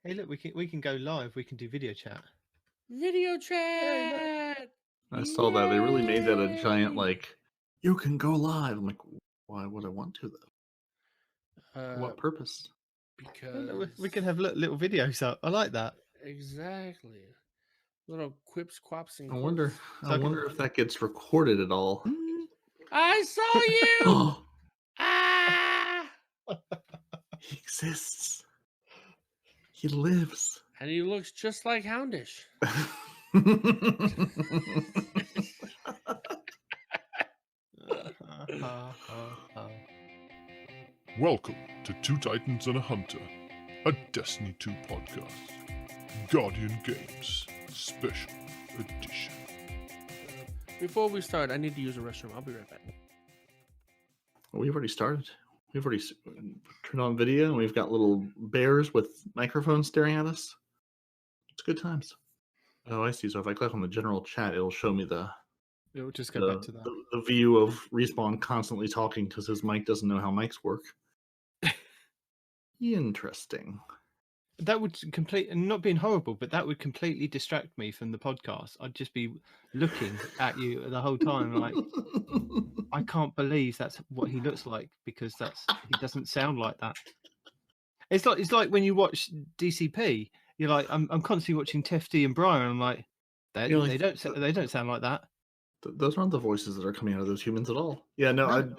Hey, look, we can go live. We can do video chat. Video chat. I saw that. They really made that a giant, like, you can go live. I'm like, why would I want to, though? For what purpose? Because We can have little videos up. I like that. Exactly. Little quips, quaps, and I wonder quips. if that gets recorded at all. I saw you! Ah! He exists. He lives. And he looks just like Houndish. Welcome to Two Titans and a Hunter, a Destiny 2 podcast. Guardian Games Special Edition. Before we start, I need to use a restroom. I'll be right back. We've already started. We've already turned on video, and we've got little bears with microphones staring at us. It's good times. Oh, I see. So if I click on the general chat, it'll show me It'll just go back to that. The view of Respawn constantly talking because his mic doesn't know how mics work. Interesting. That would not being horrible, but that would completely distract me from the podcast. I'd just be looking at you the whole time, like I can't believe that's what he looks like because he doesn't sound like that. It's like when you watch DCP, you're like, I'm constantly watching Tefty and Brian. I'm like, they don't sound like that. Those aren't the voices that are coming out of those humans at all. Yeah, no.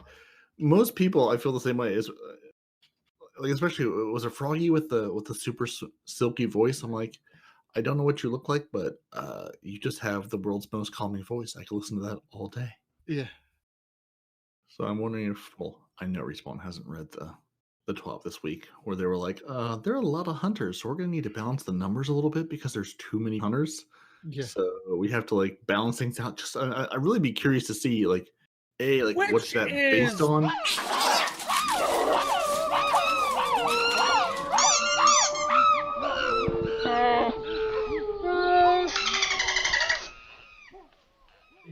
Most people, I feel the same way. Is like, especially was it Froggy with the super silky voice? I'm like, I don't know what you look like, but you just have the world's most calming voice. I could listen to that all day. Yeah. So I'm wondering if, I know Respawn hasn't read the 12 this week, where they were like, there are a lot of hunters, so we're gonna need to balance the numbers a little bit because there's too many hunters. Yeah. So we have to like balance things out. Just I really be curious to see what's that based on.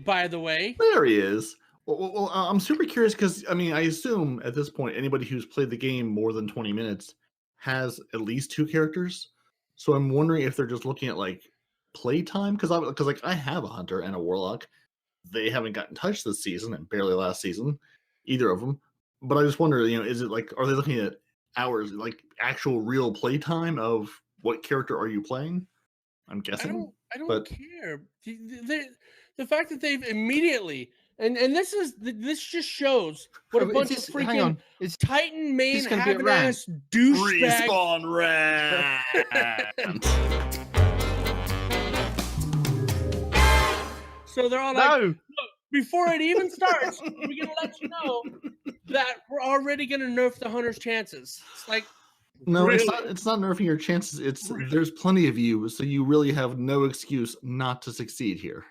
By the way, there he is. Well, I'm super curious because I assume at this point anybody who's played the game more than 20 minutes has at least 2 characters. So I'm wondering if they're just looking at like playtime because I have a hunter and a warlock. They haven't gotten touched this season and barely last season, either of them. But I just wonder, is it like, are they looking at hours, like actual real playtime of what character are you playing? I'm guessing. I don't care. The fact that they've immediately and this just shows what a bunch of freaking Titan main having ass douchebag. Respawn rant. So they're all like, look, before it even starts, we're gonna let you know that we're already gonna nerf the hunter's chances. It's like, no, really? It's not nerfing your chances. It's there's plenty of you, so you really have no excuse not to succeed here.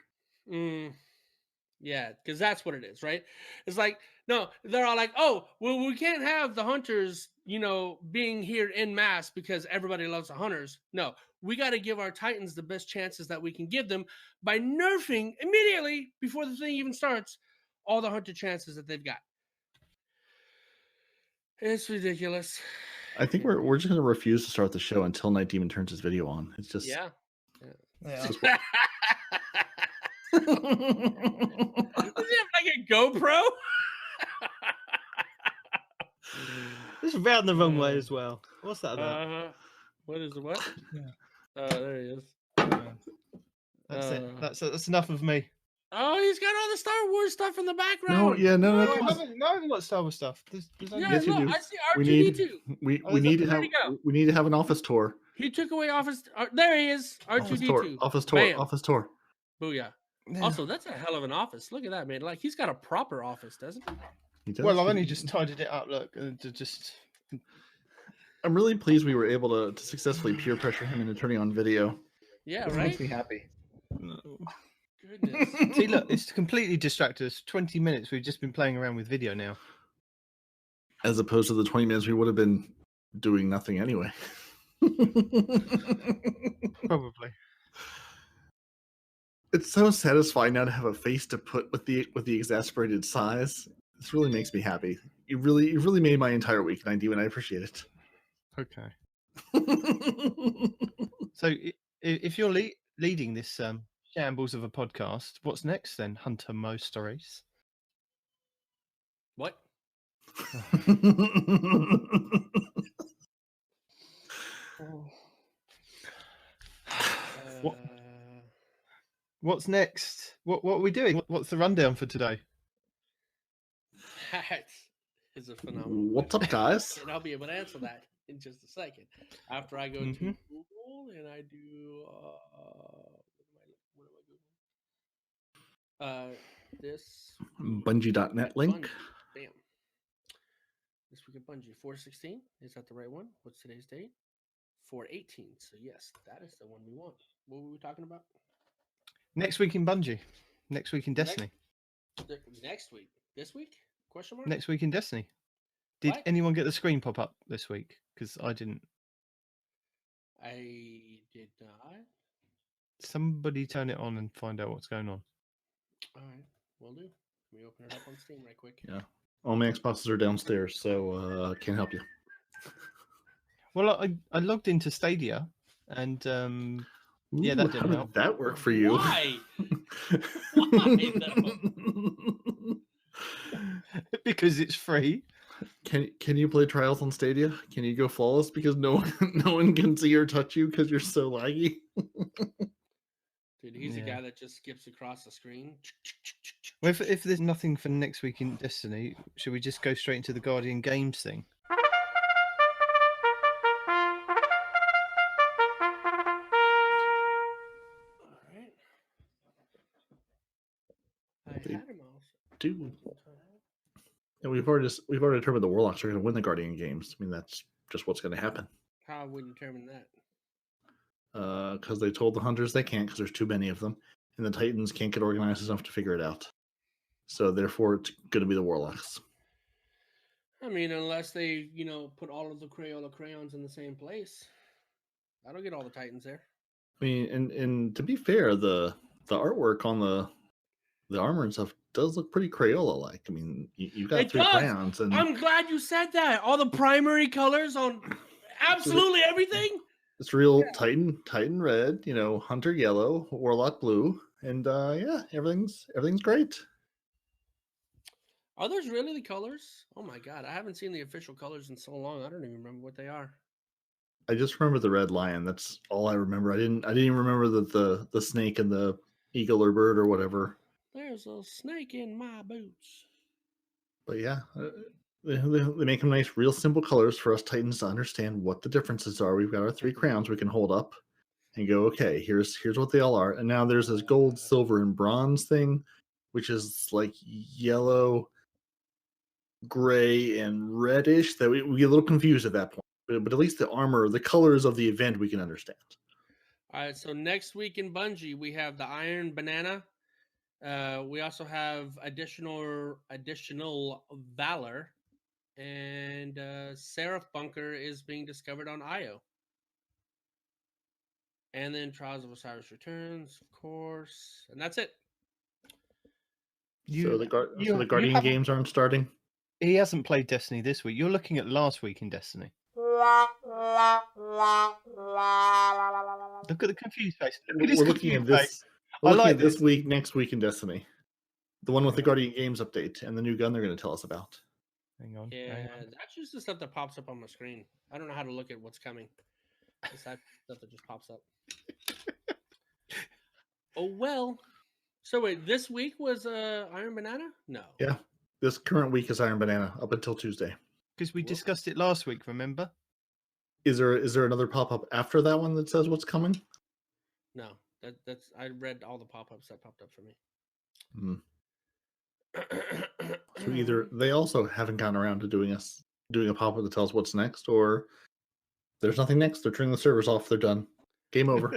Yeah, because that's what it is, right? It's like, no, they're all like, oh, well, we can't have the hunters, being here en masse because everybody loves the hunters. No, we got to give our Titans the best chances that we can give them by nerfing immediately before the thing even starts all the hunter chances that they've got. It's ridiculous. I think we're just going to refuse to start the show until Nitedemon turns his video on. It's just Does he have like a GoPro? It's round the wrong way as well. What's that about? What is what? Yeah. There he is. That's it. That's enough of me. Oh, he's got all the Star Wars stuff in the background. No. I haven't got Star Wars stuff. Yes, you do. I see R2D2. We need to have an office tour. He took away office. There he is. R2D2. Office tour. Booyah. Yeah. Also, that's a hell of an office. Look at that, man. Like, he's got a proper office, doesn't he? He does. Well, I've only just tidied it up. Look, I'm really pleased we were able to successfully peer pressure him into turning on video. Yeah, It right? makes me happy. No. Goodness. See, look, it's completely distracted us. 20 minutes, we've just been playing around with video now. As opposed to the 20 minutes we would have been doing nothing anyway. Probably. It's so satisfying now to have a face to put with the exasperated sighs. This really makes me happy. You really made my entire week, Nitedemon. I appreciate it. Okay. So if you're leading this shambles of a podcast, what's next then, Hunter Mo Stories? What? What? What's next? What are we doing? What's the rundown for today? That is a phenomenal What's up, question. guys? And I'll be able to answer that in just a second. After I go to Google and I do what am I Googling? This Bungie.net link. Bungie. Bam. This week at Bungie. 4/16. Is that the right one? What's today's date? 4/18. So yes, that is the one we want. What were we talking about? Next week in Bungie. Next week in Destiny. Next week. This week? Question mark? Next week in Destiny. Did What? anyone get the screen pop up this week? Because I didn't. I did not. Somebody turn it on and find out what's going on. All right, we'll do. Let me open it up on Steam right quick. Yeah. All my Xboxes are downstairs, so can't help you. Well, I logged into Stadia and yeah, that Ooh, didn't how did help. that work for you? Why? Why though? Because it's free. Can you play Trials on Stadia? Can you go flawless because no one can see or touch you because you're so laggy? Dude, he's a Yeah. guy that just skips across the screen. Well, if there's nothing for next week in Destiny, should we just go straight into the Guardian Games thing? All right. I had him off. Dude. And we've already determined the Warlocks are going to win the Guardian Games. I mean, that's just what's going to happen. How would we determine that? Because they told the Hunters they can't because there's too many of them, and the Titans can't get organized enough to figure it out. So therefore, it's going to be the Warlocks. I mean, unless they, put all of the Crayola crayons in the same place. I don't get all the Titans there. I mean, and to be fair, the artwork on the armor and stuff does look pretty Crayola-like. I mean, you got It three does! crayons, and I'm glad you said that. All the primary colors on absolutely everything. it's real Titan red, Hunter yellow, Warlock blue, and yeah, everything's great. Are those really the colors? Oh my god, I haven't seen the official colors in so long. I don't even remember what they are. I just remember the red lion. That's all I remember. I didn't even remember that the snake and the eagle or bird or whatever. There's a snake in my boots. But yeah, they make them nice, real simple colors for us Titans to understand what the differences are. We've got our three crowns we can hold up and go, okay, here's what they all are. And now there's this gold, silver, and bronze thing, which is like yellow, gray, and reddish. That we get a little confused at that point. But at least the armor, the colors of the event, we can understand. All right, so next week in Bungie, we have the Iron Banana. We also have additional Valor, and Seraph Bunker is being discovered on Io. And then Trials of Osiris returns, of course, and that's it. So the Guardian games aren't starting? He hasn't played Destiny this week. You're looking at last week in Destiny. Look at the confused face. We're looking at this. We're looking at this week, next week in Destiny. The one with the Guardian Games update and the new gun they're going to tell us about. Hang on. Yeah, that's just the stuff that pops up on my screen. I don't know how to look at what's coming. It's that stuff that just pops up. Oh, well. So wait, this week was Iron Banana? No. Yeah. This current week is Iron Banana up until Tuesday. Because we discussed it last week, remember? Is there another pop-up after that one that says what's coming? No. That's I read all the pop-ups that popped up for me. So either they also haven't gotten around to doing a pop-up that tells what's next, or there's nothing next. They're turning the servers off. They're done. Game over.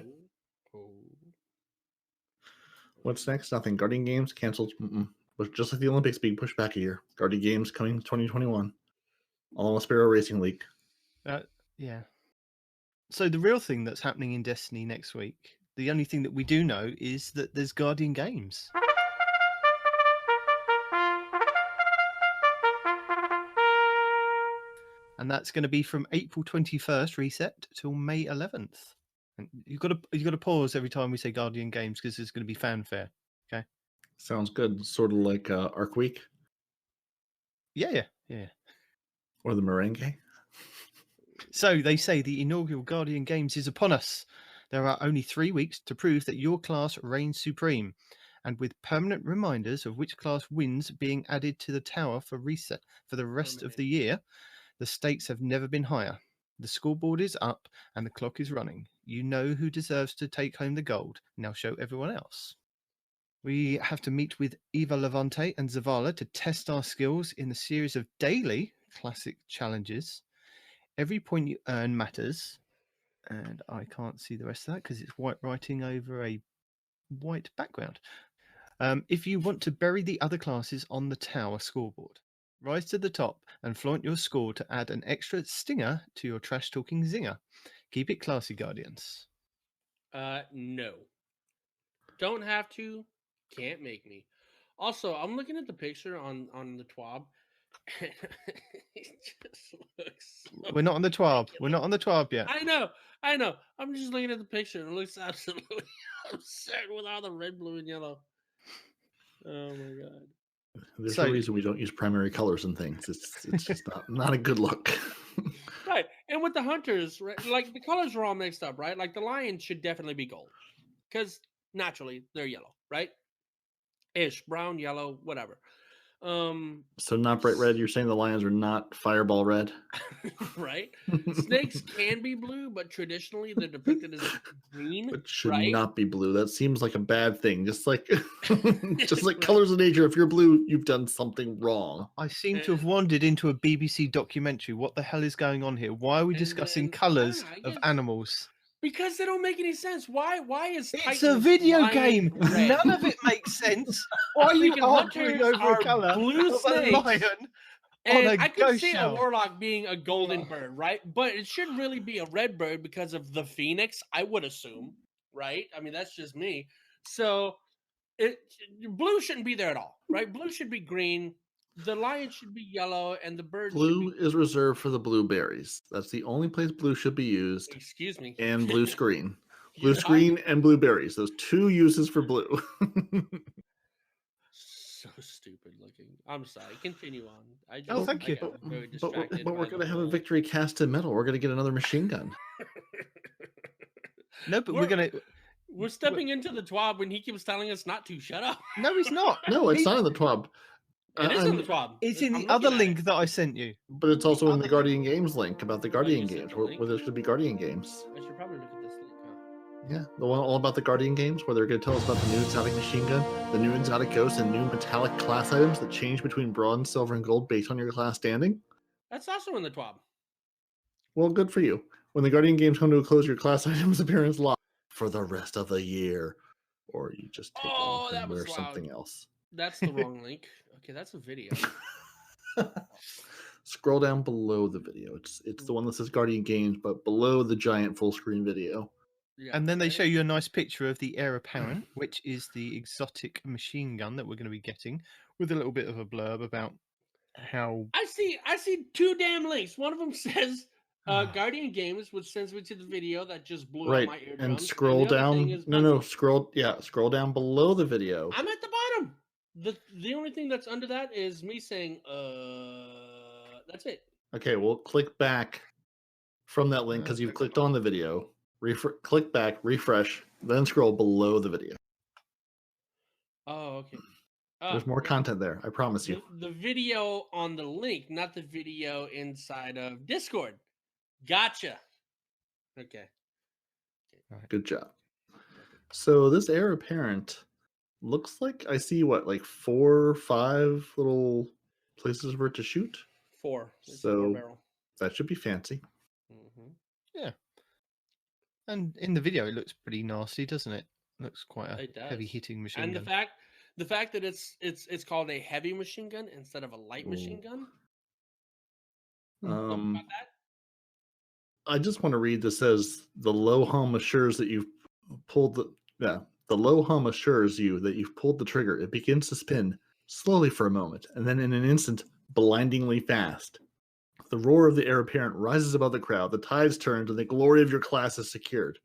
What's next? Nothing. Guardian Games canceled. But just like the Olympics being pushed back a year. Guardian Games coming 2021. Alma Sparrow Racing League. Yeah. So the real thing that's happening in Destiny next week, the only thing that we do know is that there's Guardian Games. and that's going to be from April 21st reset till May 11th. And you've got to pause every time we say Guardian Games because there's going to be fanfare. Okay. Sounds good. Sort of like Arc Week Yeah. or the Merengue. So they say the inaugural Guardian Games is upon us. There are only 3 weeks to prove that your class reigns supreme, and with permanent reminders of which class wins being added to the tower for reset for the rest of the year, the stakes have never been higher. The scoreboard is up and the clock is running. You know who deserves to take home the gold. Now show everyone else. We have to meet with Eva Levante and Zavala to test our skills in a series of daily classic challenges. Every point you earn matters. And I can't see the rest of that because it's white writing over a white background. If you want to bury the other classes on the tower scoreboard, rise to the top and flaunt your score to add an extra stinger to your trash-talking zinger. Keep it classy, Guardians. No. Don't have to. Can't make me. Also, I'm looking at the picture on the TWAB. It just looks so We're not on the TWAB. We're ridiculous. not on the TWAB yet. I know. I'm just looking at the picture. It looks absolutely absurd with all the red, blue, and yellow. Oh my god. There's So- a reason we don't use primary colors and things. It's just not a good look. Right. And with the hunters, right, like the colors are all mixed up, right? Like the lion should definitely be gold. Because naturally they're yellow, right? Ish, brown, yellow, whatever. So not bright red. You're saying the lions are not fireball red? Right? Snakes can be blue, but traditionally they're depicted as green. It should right? not be blue. That seems like a bad thing. Just like Right. colors of nature. If you're blue, you've done something wrong. I seem to have wandered into a BBC documentary. What the hell is going on here? Why are we And discussing then- colours I of guess- animals? Because they don't make any sense. Why is It's a Titan's video lion game. red? None of it makes sense. Why are you Freaking arguing hunters over a are colour blue of a snakes. lion? And on a I could ghost see shell. a warlock being a golden bird, right? But it should really be a red bird because of the phoenix, I would assume, right? I mean, that's just me. So blue shouldn't be there at all, right? Blue should be green. The lion should be yellow, and the bird Blue should be. is reserved for the blueberries. That's the only place blue should be used. Excuse me. And blue screen. Blue Yeah. screen and blueberries. Those two uses for blue. So stupid looking. I'm sorry. Continue on. I just, Oh, thank I you. got very but distracted we're by going to the have a whole- victory cast in metal. We're going to get another machine gun. No, but we're We're- gonna. We're stepping into the TWAB when he keeps telling us not to shut up. No, he's not. No, it's He- not in the TWAB. It is in the I'm- TWAB. It's in I'm the looking other at link it. that I sent you. But it's also in the other- Guardian Games link about the Guardian you sent Games, the where link? there should be Guardian Games. I should probably look at this link, huh? Yeah, the one all about the Guardian Games, where they're going to tell us about the new exotic machine gun, the new exotic ghost, and new metallic class items that change between bronze, silver, and gold based on your class standing. That's also in the TWAB. Well, good for you. When the Guardian Games come to a close, your class items appearance locked for the rest of the year, or you just take Oh, off that and was wear loud. something else. That's the wrong link. Okay, that's a video. Scroll down below the video. It's the one that says Guardian Games, but below the giant full screen video. Yeah, And then they right? show you a nice picture of the heir apparent, which is the exotic machine gun that we're going to be getting, with a little bit of a blurb about how. I see two damn links. One of them says Guardian Games, which sends me to the video that just blew Right, out my eardrums. and scroll the other thing down. is No, nothing. scroll down below the video. I'm at the bottom. The only thing that's under that is me saying, that's it. Okay, well, click back from that link because you've clicked on the video. Click back, refresh, then scroll below the video. Oh, okay. There's more content there, I promise you. The video on the link, not the video inside of Discord. Gotcha. Okay. Good job. So this heir apparent looks like I see like 4 or 5 little places for it to shoot. 4. It's a So- 4-barrel. That should be fancy. Mhm. And in the video, it looks pretty nasty, doesn't it? Looks quite a It does. heavy hitting machine And gun. the fact that it's called a heavy machine gun instead of a light machine gun. Something Um, about that? I just want to read that says the low hum assures that you've pulled the low hum assures you that you've pulled the trigger. It begins to spin slowly for a moment, and then in an instant, blindingly fast. The roar of the heir apparent rises above the crowd. The tides turned, and the glory of your class is secured.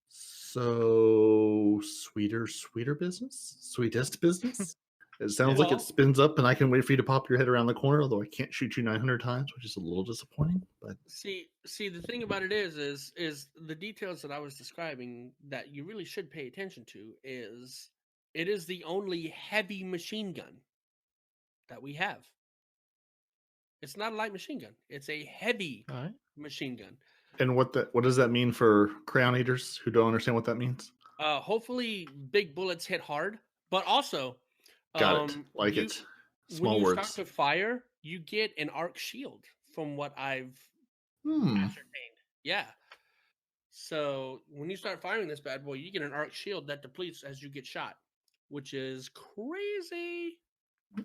So, sweeter business? Sweetest business? It sounds like Well- it spins up, and I can wait for you to pop your head around the corner, although I can't shoot you 900 times, which is a little disappointing. But See, the thing about it is the details that I was describing that you really should pay attention to is it is the only heavy machine gun that we have. It's not a light machine gun. It's a heavy All right. machine gun. and what does that mean for crown eaters who don't understand what that means? Hopefully big bullets hit hard, but also Got it. Like you- it. Small when you words. start to fire, you get an arc shield from what I've ascertained. Yeah. So when you start firing this bad boy, you get an arc shield that depletes as you get shot, which is crazy.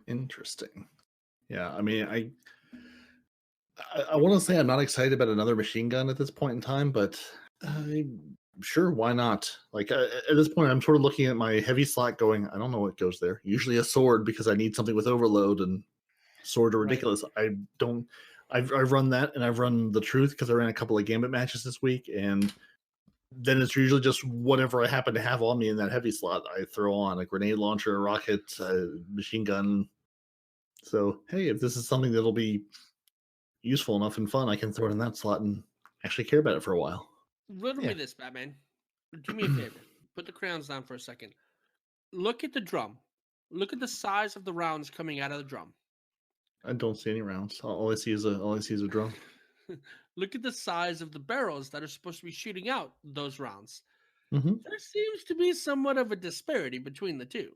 Interesting. Yeah, I mean, I want to say I'm not excited about another machine gun at this point in time, but sure, why not? Like at this point, I'm sort of looking at my heavy slot, going, I don't know what goes there. Usually a sword because I need something with overload, and swords are Right. ridiculous. I've run that, and I've run the truth because I ran a couple of gambit matches this week, and then it's usually just whatever I happen to have on me in that heavy slot. I throw on a grenade launcher, a rocket, a machine gun. So hey, if this is something that'll be useful enough and fun, I can throw it in that slot and actually care about it for a while. Riddle Yeah. me this, Batman. Do me a favor. Put the crayons down for a second. Look at the drum. Look at the size of the rounds coming out of the drum. I don't see any rounds. All I see is a drum. Look at the size of the barrels that are supposed to be shooting out those rounds. Mm-hmm. There seems to be somewhat of a disparity between the two.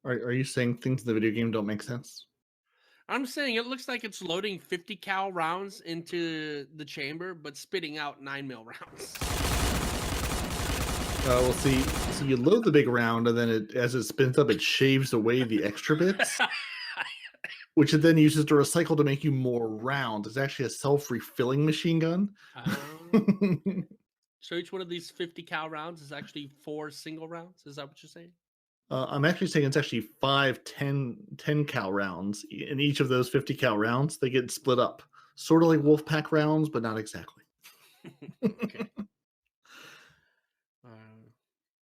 Are you saying things in the video game don't make sense? I'm saying it looks like it's loading 50 cal rounds into the chamber, but spitting out 9mm rounds. Well, see, so you load the big round, and then as it spins up, it shaves away the extra bits, which it then uses to recycle to make you more rounds. It's actually a self-refilling machine gun. So each one of these 50 cal rounds is actually 4 single rounds? Is that what you're saying? I'm actually saying it's actually 5 10 cal rounds. In each of those 50 cal rounds, they get split up. Sort of like Wolfpack rounds, but not exactly. Okay.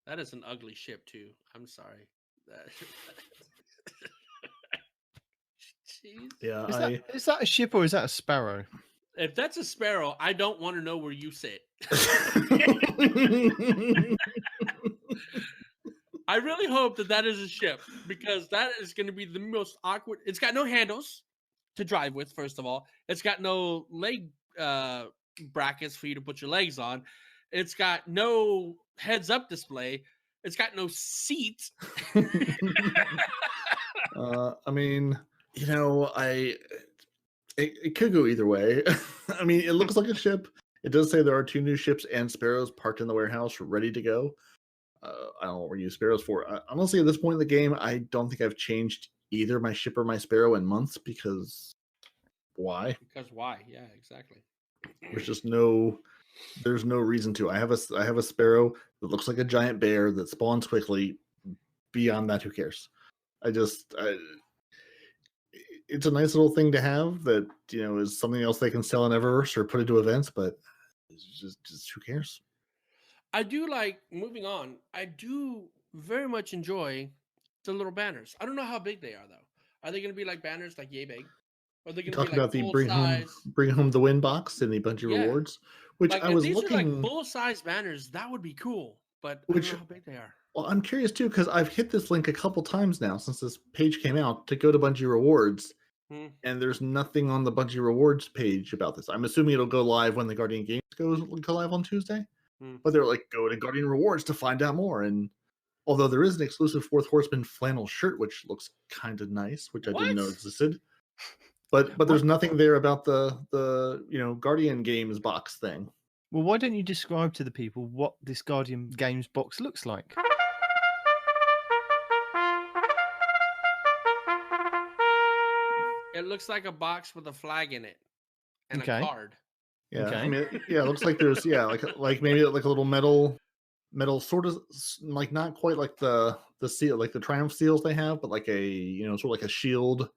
That is an ugly ship, too. I'm sorry. Jeez. Yeah, Is that a ship or is that a sparrow? If that's a sparrow, I don't want to know where you sit. I really hope that is a ship, because that is going to be the most awkward. It's got no handles to drive with, first of all. It's got no leg brackets for you to put your legs on. It's got no heads-up display. It's got no seat. I mean, it could go either way. I mean, it looks like a ship. It does say there are 2 new ships and sparrows parked in the warehouse ready to go. I don't know what we're using sparrows for. Honestly, at this point in the game, I don't think I've changed either my ship or my sparrow in months, because why? Because why? Yeah, exactly. There's no reason to. I have a sparrow that looks like a giant bear that spawns quickly. Beyond that, who cares? It's a nice little thing to have that, is something else they can sell in Eververse or put into events, but it's just who cares? I do like, moving on, I do very much enjoy the little banners. I don't know how big they are, though. Are they going to be like banners like yay big? Or are they going to be Talking like about the full bring size? home the win box and the bunch of Yeah. rewards, which Like, I if was these are like looking. full size banners, that would be cool. But I Which- don't know how big they are. Well, I'm curious too, because I've hit this link a couple times now since this page came out to go to Bungie Rewards, Hmm. and there's nothing on the Bungie Rewards page about this. I'm assuming it'll go live when the Guardian Games go live on Tuesday. Hmm. But they're like, go to Guardian Rewards to find out more. And although there is an exclusive Fourth Horseman flannel shirt, which looks kind of nice, which I didn't know What? existed. But there's nothing there about the Guardian Games box thing. Well, why don't you describe to the people what this Guardian Games box looks like? It looks like a box with a flag in it and Okay. a card. Yeah, Okay. I mean, it looks like there's like maybe like a little metal sort of, like not quite like the seal, like the Triumph seals they have, but like a sort of like a shield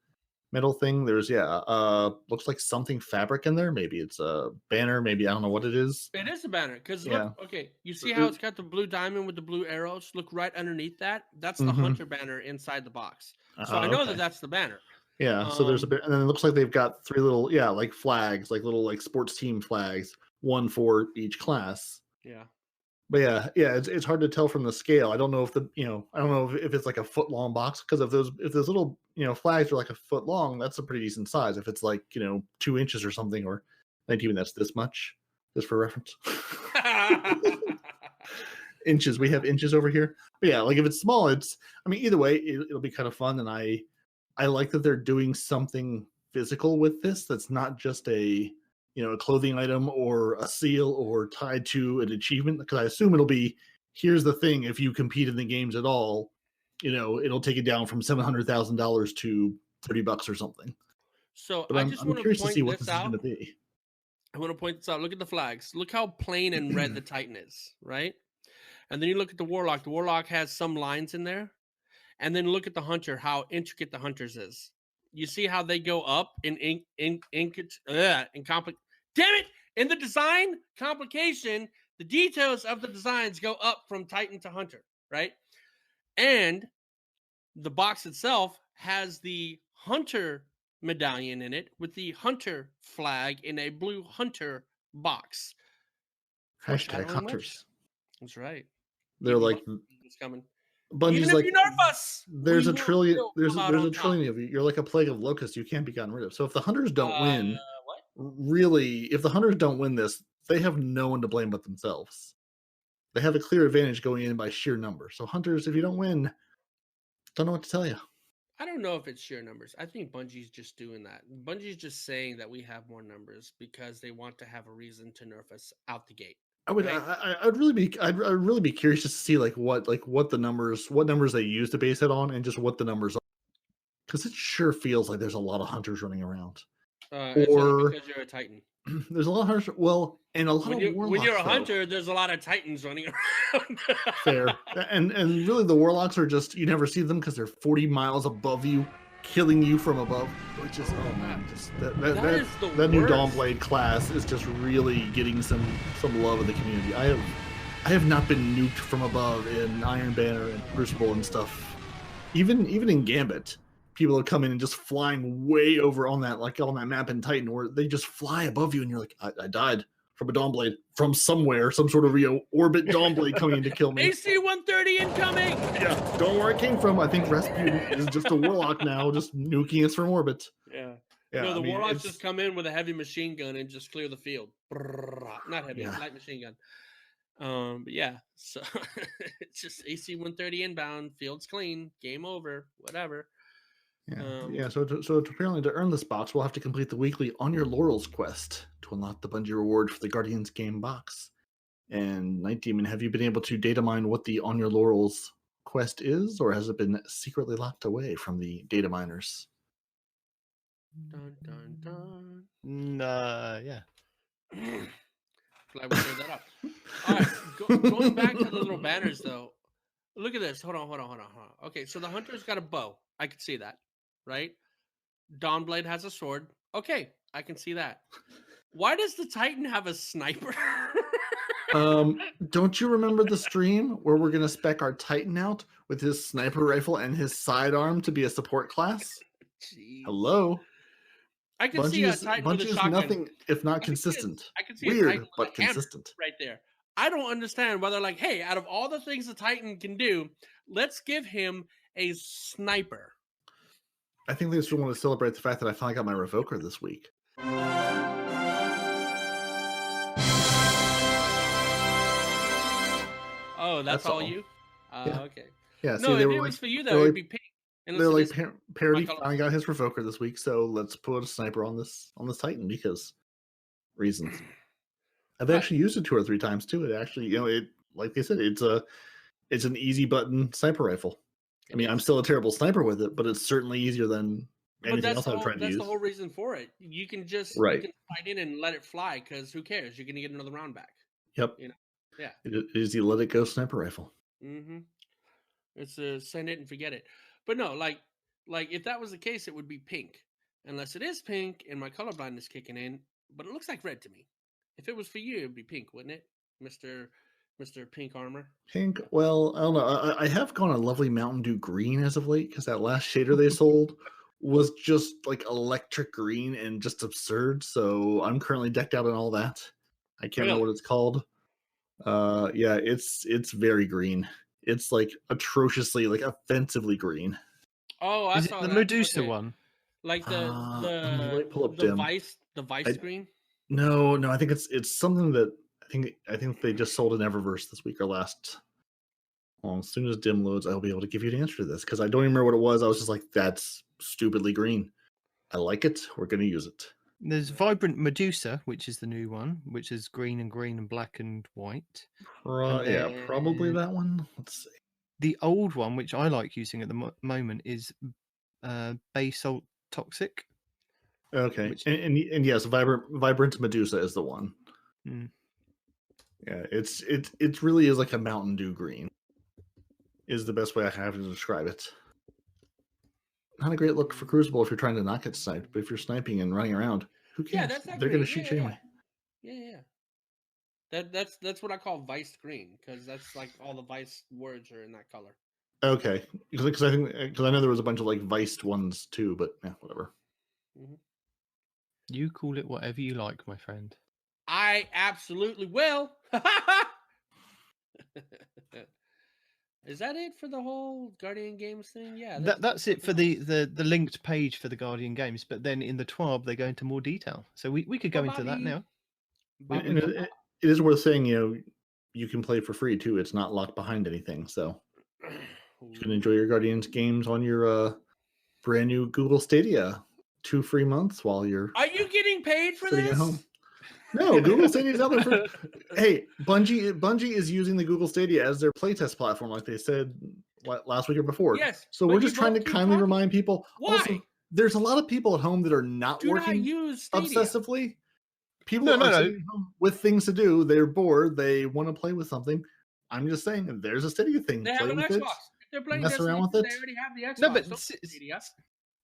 metal thing. There's looks like something fabric in there. Maybe it's a banner. Maybe I don't know what it is. It is a banner because Yeah. look, okay, you see how it's got the blue diamond with the blue arrows? Look right underneath that. That's the Mhm. hunter banner inside the box. So I know that that's the banner. Yeah. So there's a bit, and then it looks like they've got 3 little like flags, like little like sports team flags, one for each class. Yeah. But it's hard to tell from the scale. I don't know if I don't know if it's like a foot long box, because if those little flags are like a foot long, that's a pretty decent size. If it's like 2 inches or something, or not even that's this much, just for reference. Inches, we have inches over here. But yeah, like if it's small, either way, it'll be kind of fun, and I like that they're doing something physical with this. That's not just a clothing item or a seal or tied to an achievement, because I assume it'll be, here's the thing, if you compete in the games at all, it'll take it down from $700,000 to $30 or something. So but I'm curious to see what this is going to be. I want to point this out. Look at the flags. Look how plain and red the Titan is, right? And then you look at the Warlock. The Warlock has some lines in there. And then look at the Hunter, how intricate the Hunters is. You see how they go up in damn it! In the design complication, the details of the designs go up from Titan to Hunter, right? And the box itself has the Hunter medallion in it with the Hunter flag in a blue Hunter box. Hashtag Hunters. That's right. They're like, it's coming. Bungie's Even if like, you nerf us, there's a trillion of you. You're like a plague of locusts. You can't be gotten rid of. So if the Hunters don't win, really, if the Hunters don't win this, they have no one to blame but themselves. They have a clear advantage going in by sheer number. So Hunters, if you don't win, don't know what to tell you. I don't know if it's sheer numbers. I think Bungie's just doing that. Bungie's just saying that we have more numbers because they want to have a reason to nerf us out the gate. I'd really be curious just to see what the numbers they use to base it on, and just what the numbers are, because it sure feels like there's a lot of Hunters running around. It's only because you're a Titan. There's a lot of Hunters. Well, and a lot of Warlocks. When you're a Hunter, there's a lot of Titans running around. Fair. And really, the Warlocks are just, you never see them because they're 40 miles above you, killing you from above. Which is, oh man, just that new Dawnblade class is just really getting some love in the community. I have not been nuked from above in Iron Banner and Crucible and stuff. Even in Gambit, people are coming and just flying way over on that map in Titan, where they just fly above you, and you're like, I died from a Dawnblade from somewhere, some sort of orbit Dawnblade coming in to kill me. AC-130 incoming! Yeah, don't know where it came from. I think Rasputin is just a Warlock now, just nuking us from orbit. Yeah. No, the Warlocks just come in with a heavy machine gun and just clear the field. Not heavy, light machine gun. But yeah, so it's just AC-130 inbound, field's clean, game over, whatever. So apparently to earn this box, we'll have to complete the weekly On Your Laurels quest to unlock the Bungie reward for the Guardians game box. And Nitedemon, have you been able to data mine what the On Your Laurels quest is, or has it been secretly locked away from the data miners? Dun, dun, dun. Yeah. Glad we cleared that up. All right, going back to the little banners, though. Look at this. Hold on. Okay, so the Hunter's got a bow. I can see that, right? Dawnblade has a sword. Okay, I can see that. Why does the Titan have a sniper? Don't you remember the stream where we're going to spec our Titan out with his sniper rifle and his sidearm to be a support class? Jeez. Hello. I can see a Titan with a shotgun. Nothing if not consistent. I can see weird, but consistent. Right there. I don't understand whether, hey, out of all the things the Titan can do, let's give him a sniper. I think they just want to celebrate the fact that I finally got my Revoker this week. Oh, that's all you? Yeah. Okay. Yeah. No, if it was for you, though, it'd be pink. They're like, Peroty finally got his Revoker this week, so let's put a sniper on this Titan because reasons. I've actually used it 2 or 3 times too. It actually, like they said, it's an easy button sniper rifle. I mean, I'm still a terrible sniper with it, but it's certainly easier than anything else I've tried to use. That's the whole reason for it. You can just you can fight in and let it fly, because who cares? You're going to get another round back. Yep. Yeah. It is the let it go sniper rifle. Mm-hmm. It's a send it and forget it. But no, like if that was the case, it would be pink. unless it is pink and my colorblind is kicking in. But it looks like red to me. If it was for you, it'd be pink, wouldn't it, Mister Pink Armor? Pink. Well, I don't know. I have gone a lovely Mountain Dew green as of late because that last shader they sold was just like electric green and just absurd. So I'm currently decked out in all that. I can't remember what it's called. Yeah, it's very green. It's like atrociously, like offensively green. Oh, I Is it saw the that. Medusa Okay. one? Like let me pull up the dim. vice green. No, I think it's something that I think they just sold in Eververse this week or last. Well, as soon as dim loads, I'll be able to give you an answer to this because I don't even remember what it was. I was just like, that's stupidly green. I like it. We're going to use it. There's Vibrant Medusa, which is the new one, which is green and black and white. Yeah, probably that one. Let's see. The old one, which I like using at the moment, is Basalt Toxic. Okay, Which... and yes, Vibrant Medusa is the one. Mm. Yeah, it really is like a Mountain Dew green. Is the best way I have to describe it. Not a great look for Crucible if you're trying to not get sniped, but if you're sniping and running around, who cares? Yeah, that's They're going to shoot you anyway. Yeah. That's what I call vice green because that's like all the vice words are in that color. Okay, because I know there was a bunch of like viced ones too, but yeah, whatever. Mm-hmm. You call it whatever you like, my friend. I absolutely will. Is that it for the whole Guardian Games thing? Yeah, that's it for the linked page for the Guardian Games. But then in the TWAB they go into more detail, so we could go into that now. And it is worth saying, you can play for free too. It's not locked behind anything, so you can enjoy your Guardians games on your brand new Google Stadia 2 free months while you're. Are you getting paid for sitting this? At home. No, Google Stadia is out there for. Hey, Bungie is using the Google Stadia as their playtest platform, like they said last week or before. Yes. So we're just trying to kindly remind people. Why? Also, there's a lot of people at home that are not working obsessively. People are sitting at home with things to do. They're bored. They want to play with something. I'm just saying, there's a Stadia thing. They have an Xbox. If they're playing mess around with it. They already have the Xbox. No, but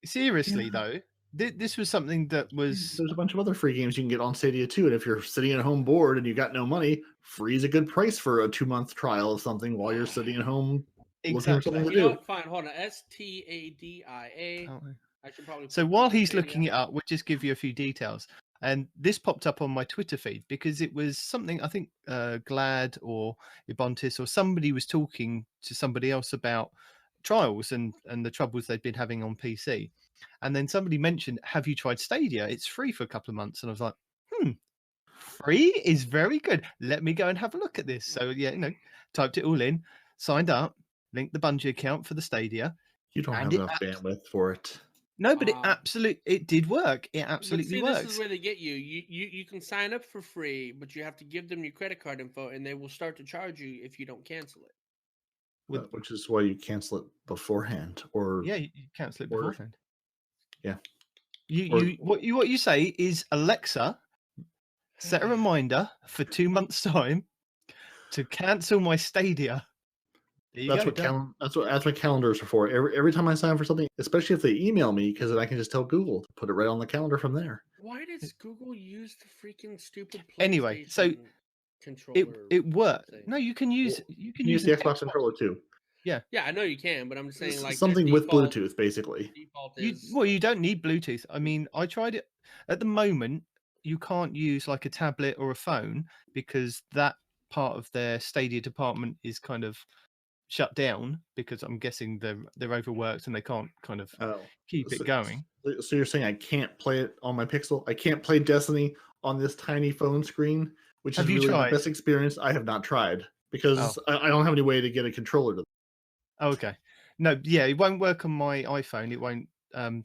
seriously though, this was something that was. There's a bunch of other free games you can get on Stadia too, and if you're sitting at home bored and you got no money, free is a good price for a 2-month trial of something while you're sitting at home looking for something to do. Fine, hold on. STADIA. Oh. I should probably. So while he's looking it up, we'll just give you a few details. And this popped up on my Twitter feed because it was something I think Glad or Ibontis or somebody was talking to somebody else about trials and the troubles they'd been having on PC. And then somebody mentioned, have you tried Stadia? It's free for a couple of months. And I was like, free is very good. Let me go and have a look at this. So yeah, typed it all in, signed up, linked the Bungie account for the Stadia. You don't have enough bandwidth for it. No, but it did work. It absolutely works. This is where they get you. You can sign up for free, but you have to give them your credit card info, and they will start to charge you if you don't cancel it. Which is why you cancel it beforehand, or you cancel it beforehand. Yeah. What you say is, Alexa, set a reminder for 2 months' time to cancel my Stadia. That's what calendars are for. Every time I sign up for something, especially if they email me, because then I can just tell Google to put it right on the calendar from there. Why does Google use the freaking stupid PlayStation anyway? So it worked. No, you can use the Xbox controller too. Yeah, I know you can, but I'm just saying, like, something with Bluetooth, basically. You don't need Bluetooth. I mean, I tried it. At the moment, you can't use like a tablet or a phone because that part of their Stadia department is kind of shut down because I'm guessing they're overworked and they can't kind of keep it going. So you're saying I can't play it on my Pixel? I can't play Destiny on this tiny phone screen, which is really the best experience. I have not tried because I don't have any way to get a controller to. Okay. No, yeah, it won't work on my iPhone. It won't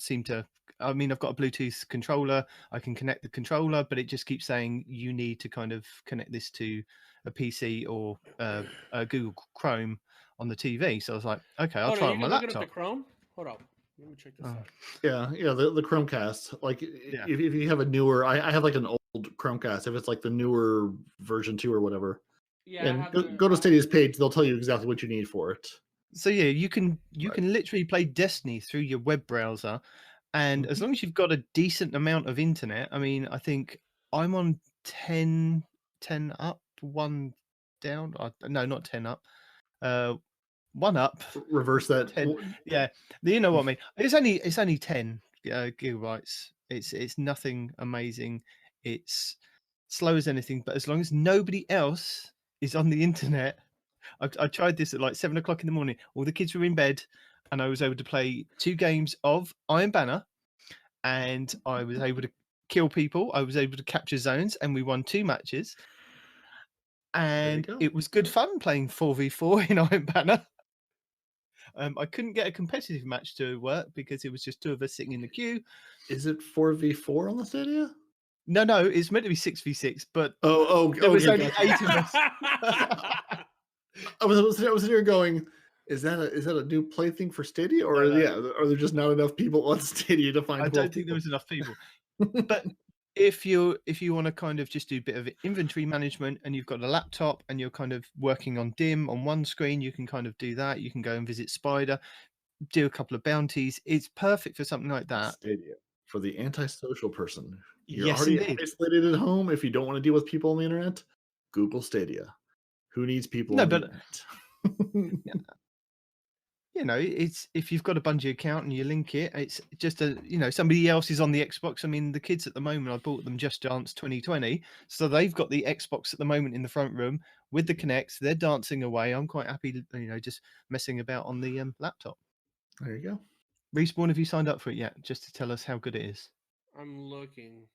seem to. I mean, I've got a Bluetooth controller. I can connect the controller, but it just keeps saying you need to kind of connect this to a PC or a Google Chrome on the TV. So I was like, okay, I'll try it on my laptop. Up the Chrome? Hold on. Let me check this out. Yeah, the Chromecast. Like, if you have a newer, I have like an old Chromecast. If it's like the newer version 2 or whatever, and go to Stadia's page, they'll tell you exactly what you need for it. So yeah, you can literally play Destiny through your web browser And as Mhm. long as you've got a decent amount of internet, I mean, I think I'm on 10 up, 1 down. No, not 10 up. 1 up, Reverse that. 10. Yeah, you know what I mean. It's only 10 gigabytes. It's nothing amazing. It's slow as anything, but as long as nobody else is on the internet, I tried this at like 7 o'clock in the morning. All the kids were in bed, and I was able to play 2 games of Iron Banner, and I was able to kill people. I was able to capture zones, and we won 2 matches. And go. it was good fun playing 4v4 in Iron Banner. I couldn't get a competitive match to work because it was just 2 of us sitting in the queue. Is it 4v4 on the Stadia? No, it's meant to be 6v6, but Oh, there was okay, only gotcha. 8 of us. I was sitting here going, is that a new play thing for Stadia, or No. are there just not enough people on Stadia to find? I don't think there was enough people. But if you want to kind of just do a bit of inventory management, and you've got a laptop and you're kind of working on dim on one screen, you can kind of do that. You can go and visit Spider, do a couple of bounties. It's perfect for something like that. Stadia for the antisocial person. You're Yes, already indeed. isolated at home. If you don't want to deal with people on the internet, Google Stadia. Who needs people No, on the but internet? you know, it's if you've got a Bungie account and you link it, it's just somebody else is on the Xbox. I mean, the kids at the moment, I bought them Just Dance 2020, so they've got the Xbox at the moment in the front room with the Kinects. They're dancing away. I'm quite happy, just messing about on the laptop. There you go. Respawn, have you signed up for it yet? Just to tell us how good it is. I'm looking.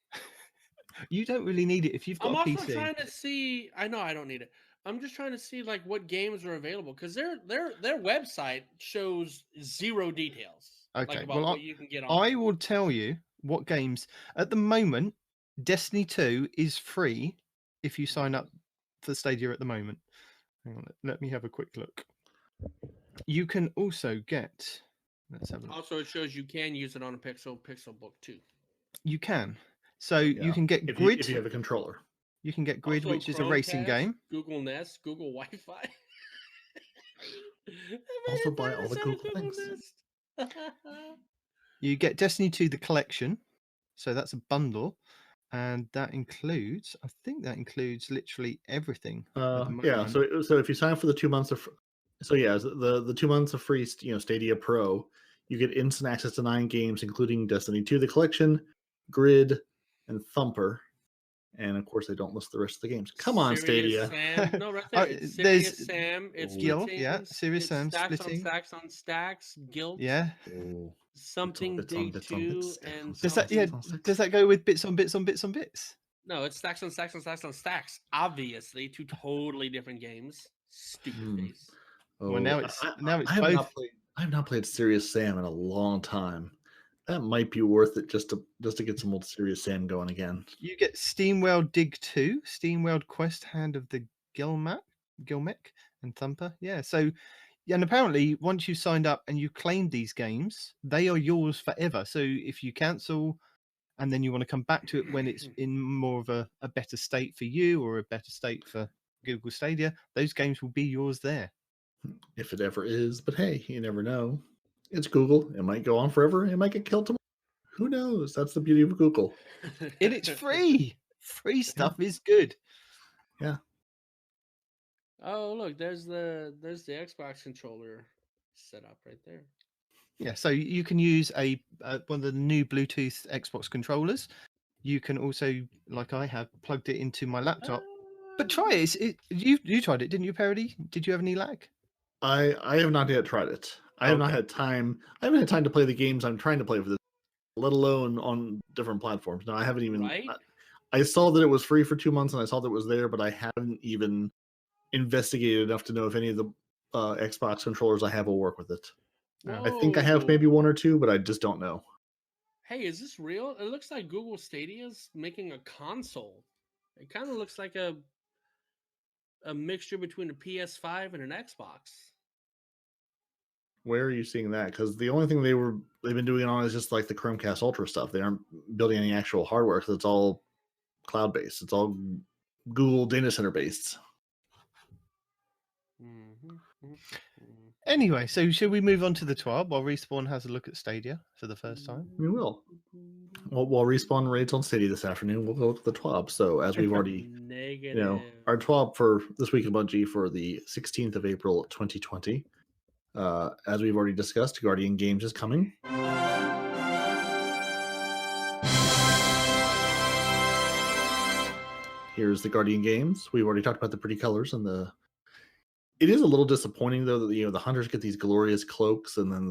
You don't really need it if you've got I'm a also PC. trying to see. I know I don't need it. I'm just trying to see like what games are available because their website shows 0 details. Okay, Like, about what you can get on. I will tell you what games at the moment. Destiny 2 is free if you sign up for Stadia at the moment. Hang on, let me have a quick look. You can also get. Let's have a look. Also, it shows you can use it on a Pixelbook too. You can. So you can get if Grid. if you have a controller. You can get Grid, Also, which is a racing Chromecast, game. Google Nest, Google Wi-Fi. Also buy all the Google things. Nest. You get Destiny 2 the collection. So that's a bundle. And that includes, I think that includes literally everything. Yeah. So if you sign up for the 2 months of, the 2 months of free, Stadia Pro, you get instant access to 9 games, including Destiny 2 the collection, Grid, and Thumper. And of course, they don't list the rest of the games. Come on, Serious Stadia. Sam. No, right there. It's there's Serious Sam. It's Gil, Splitting, yeah. Serious it's Sam stacks splitting. on stacks on stacks. Guilt. Yeah. Oh, Something bits on Dig bits on 2 bits, and Does that something. does that go with bits on bits on bits on bits? No, it's stacks on stacks on stacks on stacks. Obviously, 2 totally different games. Stupid face. Well, now it's I have not played Serious Sam in a long time. That might be worth it just to get some old Serious Sam going again. You get SteamWorld Dig 2, SteamWorld Quest Hand of the Gilmek, and Thumper. Yeah, so and apparently once you've signed up and you claimed these games, they are yours forever. So if you cancel and then you want to come back to it when it's in more of a better state for you or a better state for Google Stadia, those games will be yours there. If it ever is, but hey, you never know. It's Google. It might go on forever. It might get killed tomorrow. Who knows? That's the beauty of Google. And it's free. Free stuff is good. Yeah. Oh, look, there's the Xbox controller set up right there. Yeah, so you can use one of the new Bluetooth Xbox controllers. You can also, like I have, plugged it into my laptop. But try it. You tried it, didn't you, Peroty? Did you have any lag? I have not yet tried it. I have not had time. I haven't had time to play the games I'm trying to play for this, let alone on different platforms. No, I haven't even. Right? I saw that it was free for 2 months, and I saw that it was there, but I haven't even investigated enough to know if any of the Xbox controllers I have will work with it. I think I have maybe 1 or 2, but I just don't know. Hey, is this real? It looks like Google Stadia is making a console. It kind of looks like a mixture between a PS5 and an Xbox. Where are you seeing that? Because the only thing they've been doing it on is just like the Chromecast Ultra stuff. They aren't building any actual hardware because it's all cloud based. It's all Google data center based. Anyway, so should we move on to the TWAB while Respawn has a look at Stadia for the first time? We will. Well, while Respawn raids on Stadia this afternoon, we'll go to the TWAB. So as we've already, Negative. our TWAB for this week in Bungie for the 16th of April, 2020. As we've already discussed, Guardian Games is coming. Here's the Guardian Games. We've already talked about the pretty colors and the. It is a little disappointing though that the hunters get these glorious cloaks, and then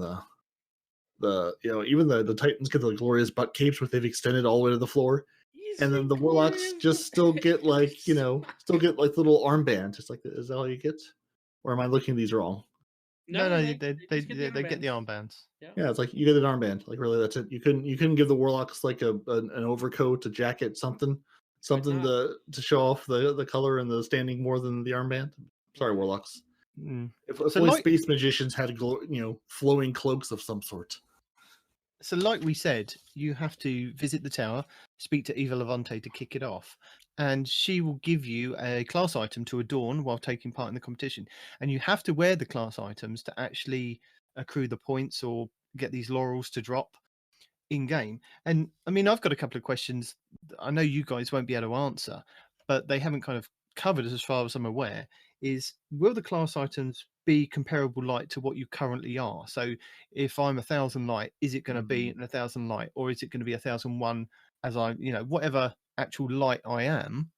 even the Titans get the glorious butt capes, which they've extended all the way to the floor, and then the Warlocks just still get like little armband. It's like, is that all you get, or am I looking at these wrong? No, they get the armbands. Yeah, it's like you get an armband. Like really, that's it. You couldn't give the Warlocks like an overcoat, a jacket, something to show off the color and the standing more than the armband. Sorry, Warlocks. If only space magicians had flowing cloaks of some sort. So, like we said, you have to visit the tower, speak to Eva Levante to kick it off, and she will give you a class item to adorn while taking part in the competition. And you have to wear the class items to actually accrue the points or get these laurels to drop in game. And I mean, I've got a couple of questions I know you guys won't be able to answer, but they haven't kind of covered as far as I'm aware. Is will the class items be comparable light to what you currently are? So if I'm 1,000 light, is it going to be an 1,000 light, or is it going to be 1,001 as I, whatever actual light I am,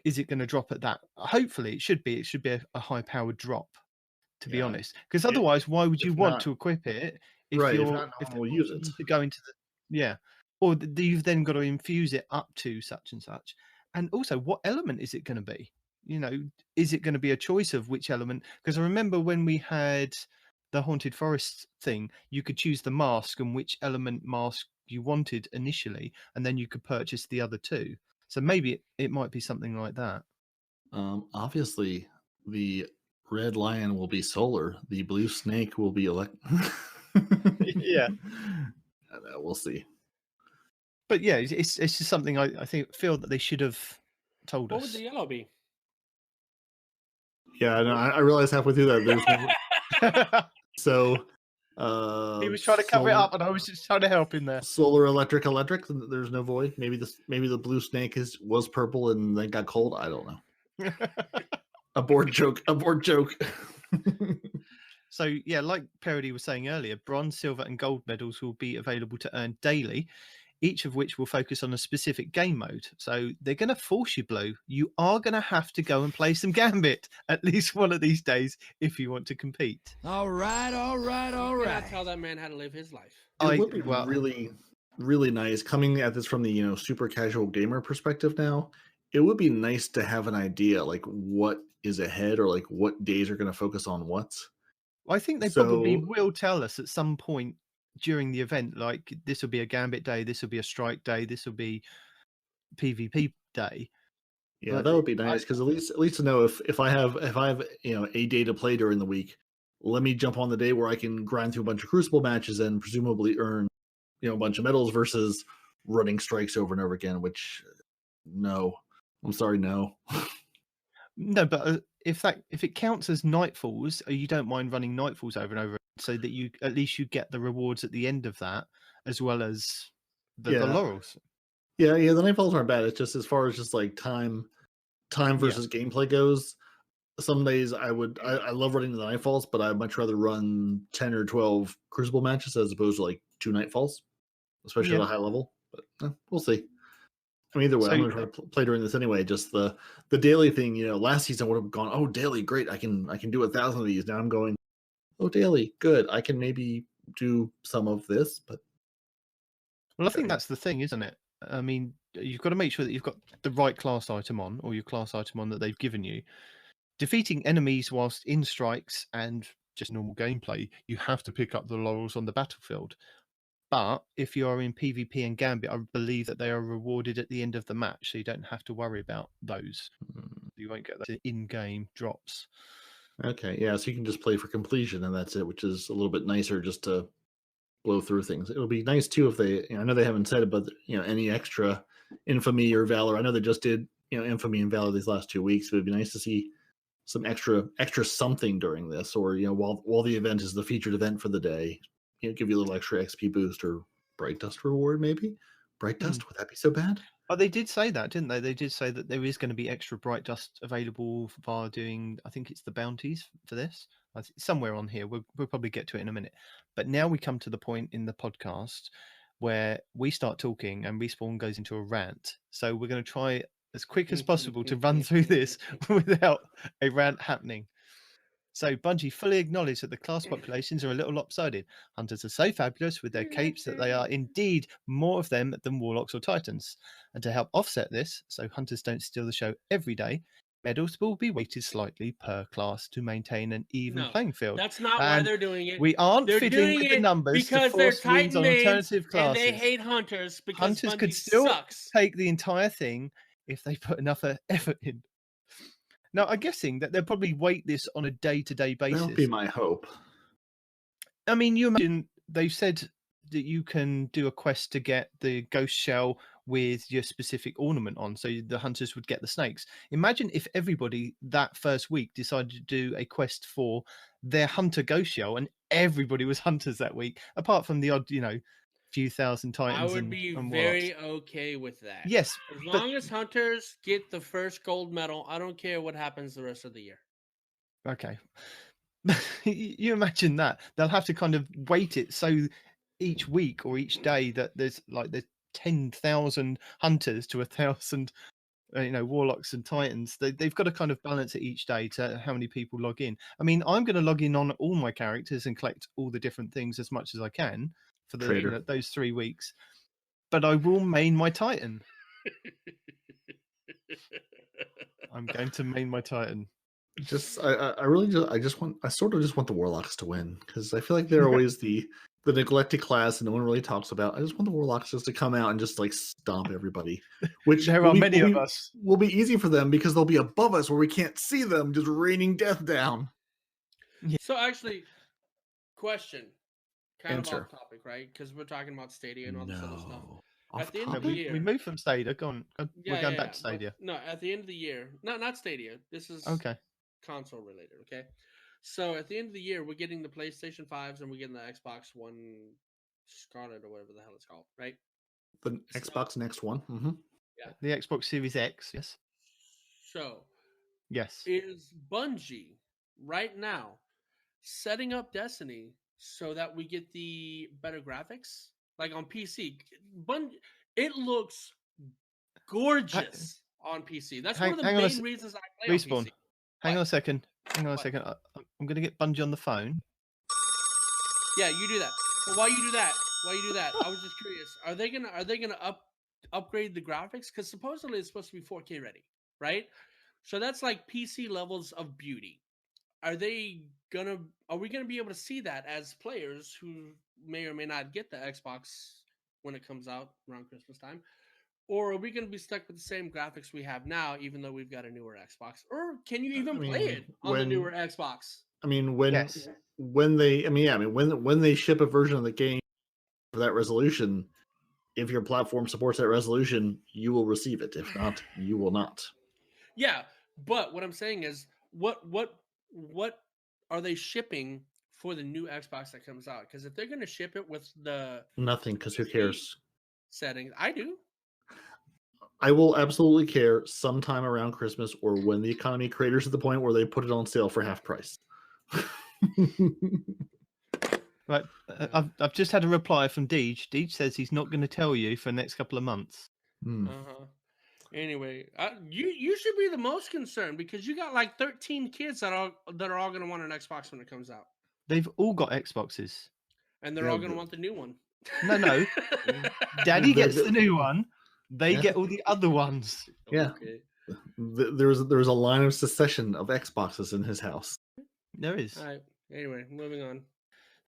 is it going to drop at that? Hopefully it should be a high powered drop, to be honest, because otherwise why would you want to equip it if we'll use it to go into or you've then got to infuse it up to such and such. And also, what element is it going to be? Is it going to be a choice of which element? Because I remember when we had the Haunted Forest thing, you could choose the mask and which element mask you wanted initially, and then you could purchase the other two. So maybe it might be something like that. Obviously, the red lion will be solar. The blue snake will be Yeah. We'll see. But yeah, it's just something I feel that they should have told us. What would the yellow be? Yeah, no, I realized halfway through that there's no. So he was trying to cover it up, and I was just trying to help him there. Solar, electric. There's no void. Maybe the blue snake was purple and then got cold. I don't know. A board joke. So yeah, like Peroty was saying earlier, bronze, silver, and gold medals will be available to earn daily, each of which will focus on a specific game mode. So they're going to force you, Blue. You are going to have to go and play some Gambit at least one of these days if you want to compete. All right. That's how that man had to live his life. It would be really, really nice coming at this from the super casual gamer perspective. Now, it would be nice to have an idea like what is ahead or like what days are going to focus on what. I think they probably will tell us at some point during the event, like this will be a Gambit day, this will be a Strike day, this will be PvP day. Yeah, that would be nice because at least to know if I have a day to play during the week, let me jump on the day where I can grind through a bunch of Crucible matches and presumably earn a bunch of medals versus running strikes over and over again. Which no, I'm sorry, no. No, but if it counts as Nightfalls, you don't mind running Nightfalls over and over, so that you at least you get the rewards at the end of that, as well as the laurels. Yeah, the Nightfalls aren't bad. It's just as far as just like time versus gameplay goes. Some days I love running the Nightfalls, but I'd much rather run 10 or 12 Crucible matches as opposed to like 2 Nightfalls, especially at a high level. But we'll see. I mean, either way, I'm going to try to play during this anyway. Just the daily thing, last season I would have gone, oh, daily, great. I can do 1,000 of these. Now I'm going, oh, daily, good. I can maybe do some of this, but. Well, I think that's the thing, isn't it? I mean, you've got to make sure that you've got the right class item on, or your class item on that they've given you. Defeating enemies whilst in strikes and just normal gameplay, you have to pick up the laurels on the battlefield. But if you are in PvP and Gambit, I believe that they are rewarded at the end of the match, so you don't have to worry about those. You won't get the in-game drops. Okay, yeah, so you can just play for completion, and that's it, which is a little bit nicer just to blow through things. It would be nice, too, if they, I know they haven't said it, but, any extra Infamy or Valor. I know they just did, Infamy and Valor these last 2 weeks, but it'd be nice to see some extra something during this, or while the event is the featured event for the day, give you a little extra XP boost or Bright Dust reward, maybe. Bright Dust, would that be so bad? Oh, they did say that, didn't they? They did say that there is going to be extra Bright Dust available via doing, I think it's the bounties for this. Somewhere on here. We'll probably get to it in a minute. But now we come to the point in the podcast where we start talking and Respawn goes into a rant. So we're going to try as quick as possible to run through this without a rant happening. So Bungie fully acknowledge that the class populations are a little lopsided. Hunters are so fabulous with their capes that they are indeed more of them than Warlocks or Titans. And to help offset this, so Hunters don't steal the show every day, medals will be weighted slightly per class to maintain an even playing field. That's not why And they're doing it. we aren't They're fiddling doing with the it numbers to because they're force wins Titan on mains alternative classes. and they hate Hunters because Hunters Bungie could still sucks. take the entire thing if they put enough effort in. Now, I'm guessing that they'll probably weight this on a day-to-day basis. That would be my hope. I mean, you imagine they've said that you can do a quest to get the ghost shell with your specific ornament on, so the hunters would get the snakes. Imagine if everybody that first week decided to do a quest for their hunter ghost shell, and everybody was hunters that week, apart from the odd, few thousand Titans. I would be and very okay with that. Yes, as long as Hunters get the first gold medal, I don't care what happens the rest of the year. Okay. You imagine that they'll have to kind of weight it so each week or each day that there's 10,000 hunters to 1,000 warlocks and titans. They've got to kind of balance it each day to how many people log in. I mean, I'm going to log in on all my characters and collect all the different things as much as I can for the those 3 weeks, but I will main my titan. I'm going to main my titan. I sort of just want the warlocks to win, because I feel like they're always the neglected class and no one really talks about. I just want the warlocks just to come out and just stomp everybody. Which there are many of us. Will be easy for them because they'll be above us where we can't see them, just raining death down. Yeah. So actually, question, kind Answer. of off topic, right? Because we're talking about Stadia and all this other stuff. At the end of the year, we moved from Stadia. Go on. We're going back to Stadia. No, at the end of the year, not Stadia. This is okay. Console related. Okay, so at the end of the year, we're getting the PlayStation 5s and we're getting the Xbox One Scarlet or whatever the hell it's called, right? The Xbox Next One. Mm-hmm. Yeah. The Xbox Series X. Yes. So. Yes. Is Bungie right now setting up Destiny so that we get the better graphics, like on PC? It looks gorgeous on PC. That's one of the main reasons I play Respawn. on PC. Hang on a second. I'm going to get Bungie on the phone. Yeah, you do that. But while you do that, I was just curious. Are they gonna upgrade the graphics? Because supposedly it's supposed to be 4K ready, right? So that's like PC levels of beauty. Are we gonna be able to see that as players who may or may not get the Xbox when it comes out around Christmas time? Or are we going to be stuck with the same graphics we have now, even though we've got a newer Xbox? Or can you even play it on the newer Xbox? I mean, when they ship a version of the game for that resolution, if your platform supports that resolution, you will receive it. If not, you will not. Yeah, but what I'm saying is, what are they shipping for the new Xbox that comes out? Because if they're going to ship it with the nothing, because who cares? Settings, I do. I will absolutely care sometime around Christmas or when the economy craters to the point where they put it on sale for half price. Right, I've just had a reply from Deej. Deej says he's not going to tell you for the next couple of months. Anyway, you should be the most concerned because you got like 13 kids that are all going to want an Xbox when it comes out. They've all got Xboxes, and they're all going to want the new one. No. Daddy gets the new one. They get all the other ones. Yeah. Okay. There was a line of succession of Xboxes in his house. There is. All right. Anyway, moving on.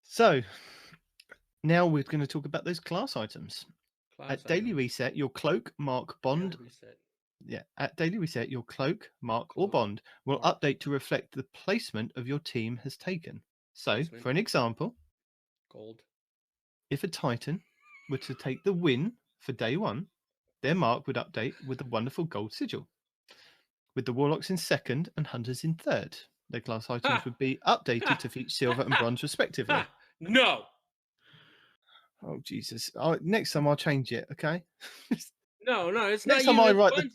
So now we're going to talk about those class items. At Daily Reset, your cloak, mark, bond. Yeah. At Daily Reset, your cloak, mark, or bond will update to reflect the placement of your team has taken. So, for an example, gold. If a Titan were to take the win for day one, their mark would update with a wonderful gold sigil. with the Warlocks in second and Hunters in third. Their class items would be updated to feature silver and bronze respectively. No. Oh, Jesus. Next time I'll change it, okay? No, it's Next not time you. I It's write Bungie.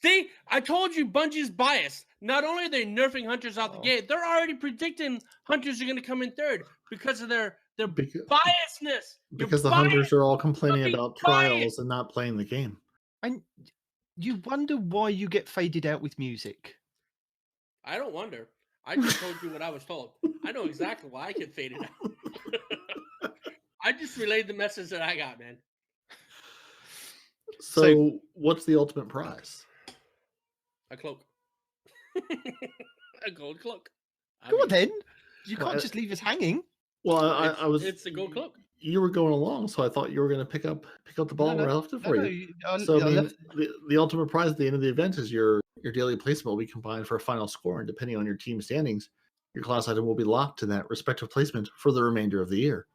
See, I told you Bungie's biased. Not only are they nerfing Hunters out the gate, they're already predicting Hunters are going to come in third because of their biasness. Because the Hunters are all complaining about trials and not playing the game. And you wonder why you get faded out with music. I don't wonder. I just told you what I was told. I know exactly why I get faded out. I just relayed the message that I got, man. So what's the ultimate prize? A cloak. A gold cloak. Go on then. You can't just leave us hanging. Well, I was. It's a gold cloak. You were going along, so I thought you were going to pick up the ball where I left it for you. So the ultimate prize at the end of the event is your daily placement will be combined for a final score, and depending on your team standings, your class item will be locked to that respective placement for the remainder of the year.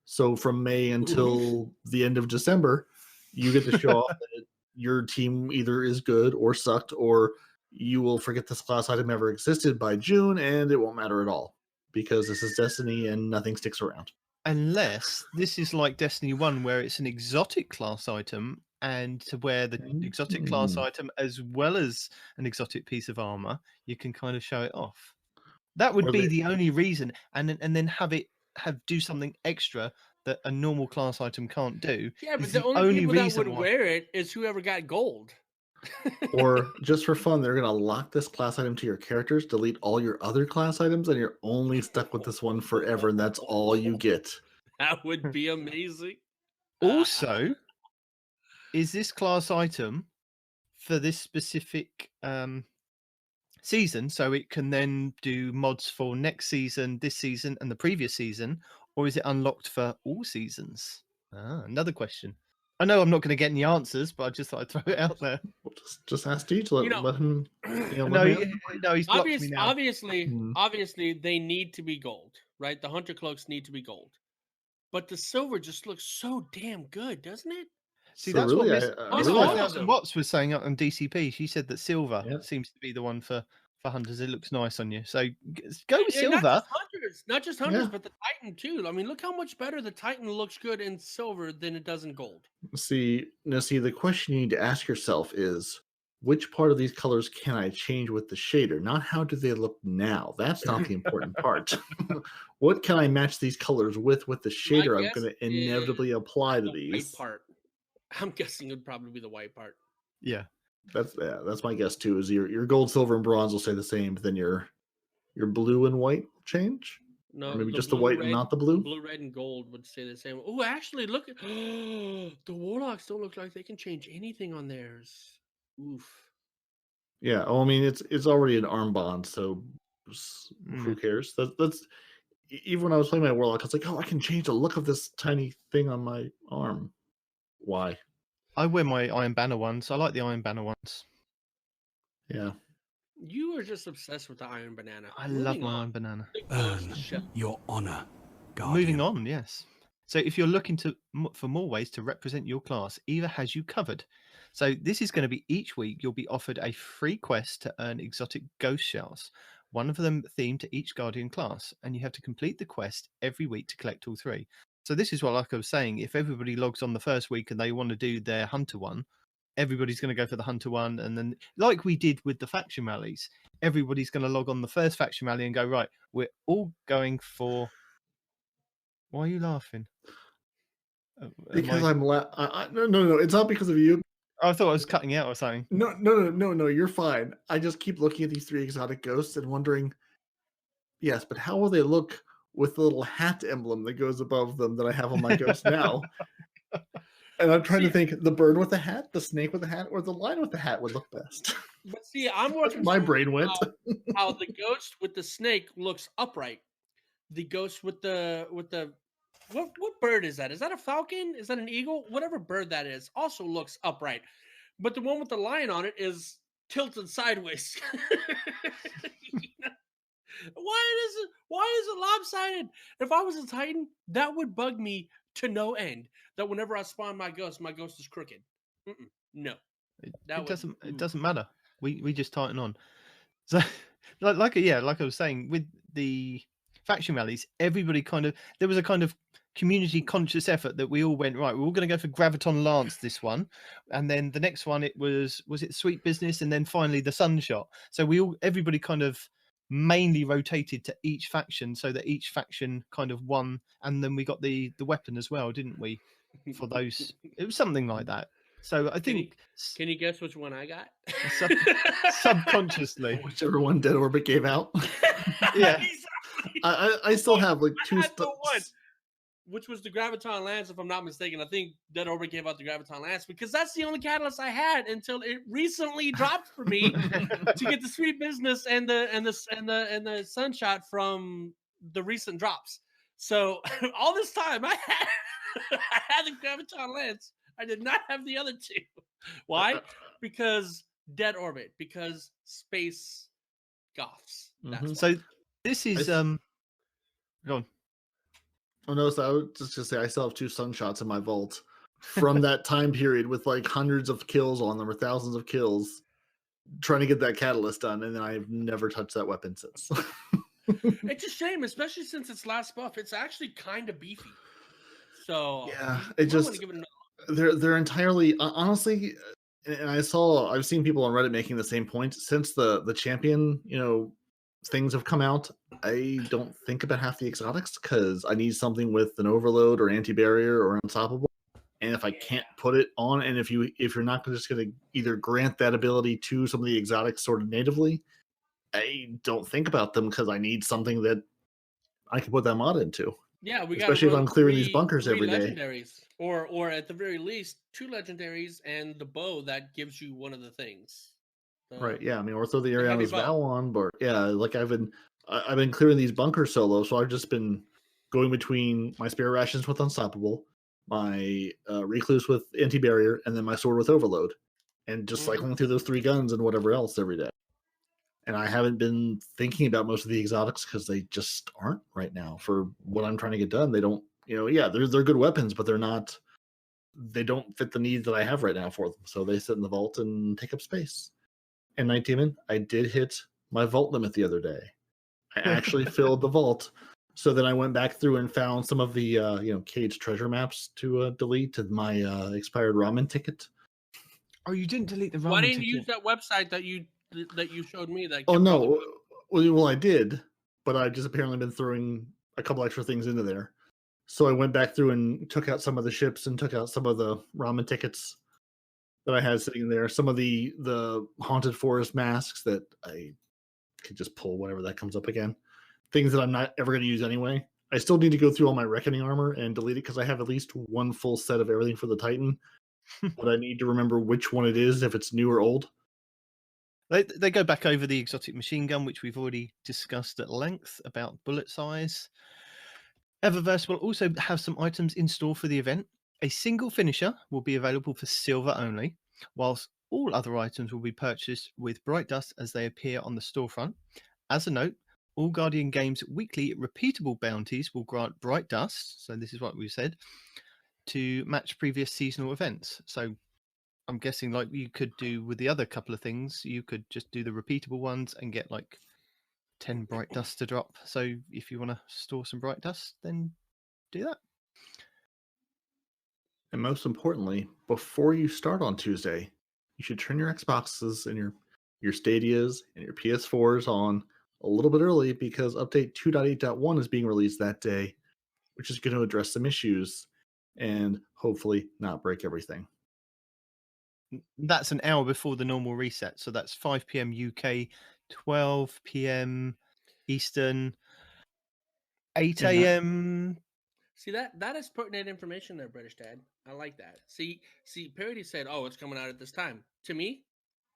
So from May until the end of December, you get to show off that your team either is good or sucked, or you will forget this class item ever existed by June, and it won't matter at all because this is Destiny and nothing sticks around. Unless this is like Destiny 1, where it's an exotic class item, and to where the exotic class item, as well as an exotic piece of armor, you can kind of show it off. That would be the only reason, and then have do something extra that a normal class item can't do. Yeah, but the only people that would wear it is whoever got gold. Or just for fun, they're going to lock this class item to your characters, delete all your other class items, and you're only stuck with this one forever, and that's all you get. That would be amazing. Also, is this class item for this specific season, so it can then do mods for next season, this season, and the previous season, or is it unlocked for all seasons? Another question. I know I'm not going to get any answers, but I just thought I'd throw it out there. Well, just ask Deej. Let him. No, he's blocked me now. Obviously, they need to be gold, right? The Hunter cloaks need to be gold, but the silver just looks so damn good, doesn't it? See, so that's really, what Miss 5000 Watts was saying on DCP. She said that silver seems to be the one for Hunters. It looks nice on you. So go with silver. Not just Hunters, but the Titan too. I mean, look how much better the Titan looks good in silver than it does in gold. See, the question you need to ask yourself is, which part of these colors can I change with the shader? Not how do they look now. That's not the important part. What can I match these colors with the shader I'm going to inevitably apply to these? White part. I'm guessing it would probably be the white part. Yeah. That's my guess too. Is your gold, silver, and bronze will stay the same, but then your blue and white change? No, or maybe just the white and not the blue? Blue, red, and gold would stay the same. Oh, actually, look at the Warlocks don't look like they can change anything on theirs. Oof. Yeah, I mean it's already an armband, so who cares? That's even when I was playing my Warlock, I was like, I can change the look of this tiny thing on my arm. Why? I wear my Iron Banner ones. I like the Iron Banner ones. Yeah. You are just obsessed with the Iron Banana. I love my Iron Banana. Earn your honor, Guardian. Moving on, yes. So if you're looking for more ways to represent your class, Eva has you covered. So this is going to be each week you'll be offered a free quest to earn exotic ghost shells, one of them themed to each Guardian class, and you have to complete the quest every week to collect all three. So this is what, like I was saying, if everybody logs on the first week and they want to do their Hunter one, everybody's going to go for the Hunter one. And then, like we did with the faction rallies, everybody's going to log on the first faction rally and go, right, we're all going for... Why are you laughing? Because no, it's not because of you. I thought I was cutting out or something. No, you're fine. I just keep looking at these three exotic ghosts and wondering, yes, but how will they look with the little hat emblem that goes above them that I have on my ghost now? And I'm trying to think, the bird with the hat, the snake with the hat, or the lion with the hat would look best. But see, I'm more concerned my brain went. How the ghost with the snake looks upright. The ghost with the what bird is that? Is that a falcon? Is that an eagle? Whatever bird that is also looks upright. But the one with the lion on it is tilted sideways. Why is it lopsided? If I was a Titan, that would bug me to no end. That whenever I spawn my ghost is crooked. No. It doesn't matter. We just tighten on. So, like I was saying, with the faction rallies, everybody there was a kind of community conscious effort that we all went, right, we're all going to go for Graviton Lance this one, and then the next one it was it Sweet Business, and then finally the Sunshot. So everybody kind of mainly rotated to each faction, so that each faction kind of won, and then we got the weapon as well, didn't we? For those, it was something like that. So I think. Can you guess which one I got? Subconsciously, whichever one Dead Orbit gave out. Yeah. I still have like two one, which was the Graviton Lance, if I'm not mistaken. I think Dead Orbit gave out the Graviton Lance because that's the only catalyst I had until it recently dropped for me to get the Sweet Business and the Sunshot from the recent drops. So all this time I had the Graviton Lance. I did not have the other two. Why? Because Dead Orbit, because space goths. That's so this is go on. Oh no, so I would just say I still have 2 Sunshots in my vault from that time period with like hundreds of kills on them or thousands of kills trying to get that catalyst done, and then I've never touched that weapon since. It's a shame, especially since its last buff. It's actually kind of beefy. So yeah, it just give it they're entirely honestly, and I've seen people on Reddit making the same point since the champion, things have come out. I don't think about half the exotics because I need something with an overload or anti-barrier or unstoppable. And if I can't put it on, and if you're not just going to either grant that ability to some of the exotics sort of natively, I don't think about them because I need something that I can put that mod into. Yeah, especially if I'm clearing these bunkers every day. Legendaries, or at the very least 2 legendaries and the bow that gives you one of the things. Right. Yeah. I mean, or throw the Ariana's Vow on, but yeah, like I've been clearing these bunkers solo, so I've just been going between my spare rations with Unstoppable, my Recluse with Anti-Barrier, and then my sword with Overload, and just cycling through those 3 guns and whatever else every day. And I haven't been thinking about most of the exotics because they just aren't right now for what I'm trying to get done. They don't, they're good weapons, but they don't fit the needs that I have right now for them. So they sit in the vault and take up space. And Nitedemon, I did hit my vault limit the other day. I actually filled the vault. So then I went back through and found some of the, cage treasure maps to delete to my expired ramen ticket. Oh, you didn't delete the ramen ticket? Why didn't you use that website that you showed me? That oh no, well I did, but I've just apparently been throwing a couple extra things into there. So I went back through and took out some of the ships and took out some of the ramen tickets that I had sitting there. Some of the haunted forest masks that I could just pull whenever that comes up again. Things that I'm not ever going to use anyway. I still need to go through all my reckoning armor and delete it because I have at least 1 full set of everything for the Titan. But I need to remember which one it is, if it's new or old. They go back over the exotic machine gun, which we've already discussed at length about bullet size. Eververse will also have some items in store for the event. A single finisher will be available for silver only, whilst all other items will be purchased with Bright Dust as they appear on the storefront. As a note, all Guardian Games weekly repeatable bounties will grant Bright Dust, so this is what we said, to match previous seasonal events. So I'm guessing like you could do with the other couple of things, you could just do the repeatable ones and get like 10 Bright Dust to drop. So if you want to store some Bright Dust, then do that. And most importantly, before you start on Tuesday, you should turn your Xboxes and your Stadias and your PS4s on a little bit early because update 2.8.1 is being released that day, which is going to address some issues and hopefully not break everything. That's an hour before the normal reset. So that's 5 p.m. UK, 12 p.m. Eastern, 8 a.m. See, that is pertinent information there, British Dad. I like that. See, Peroty said, "Oh, it's coming out at this time." To me,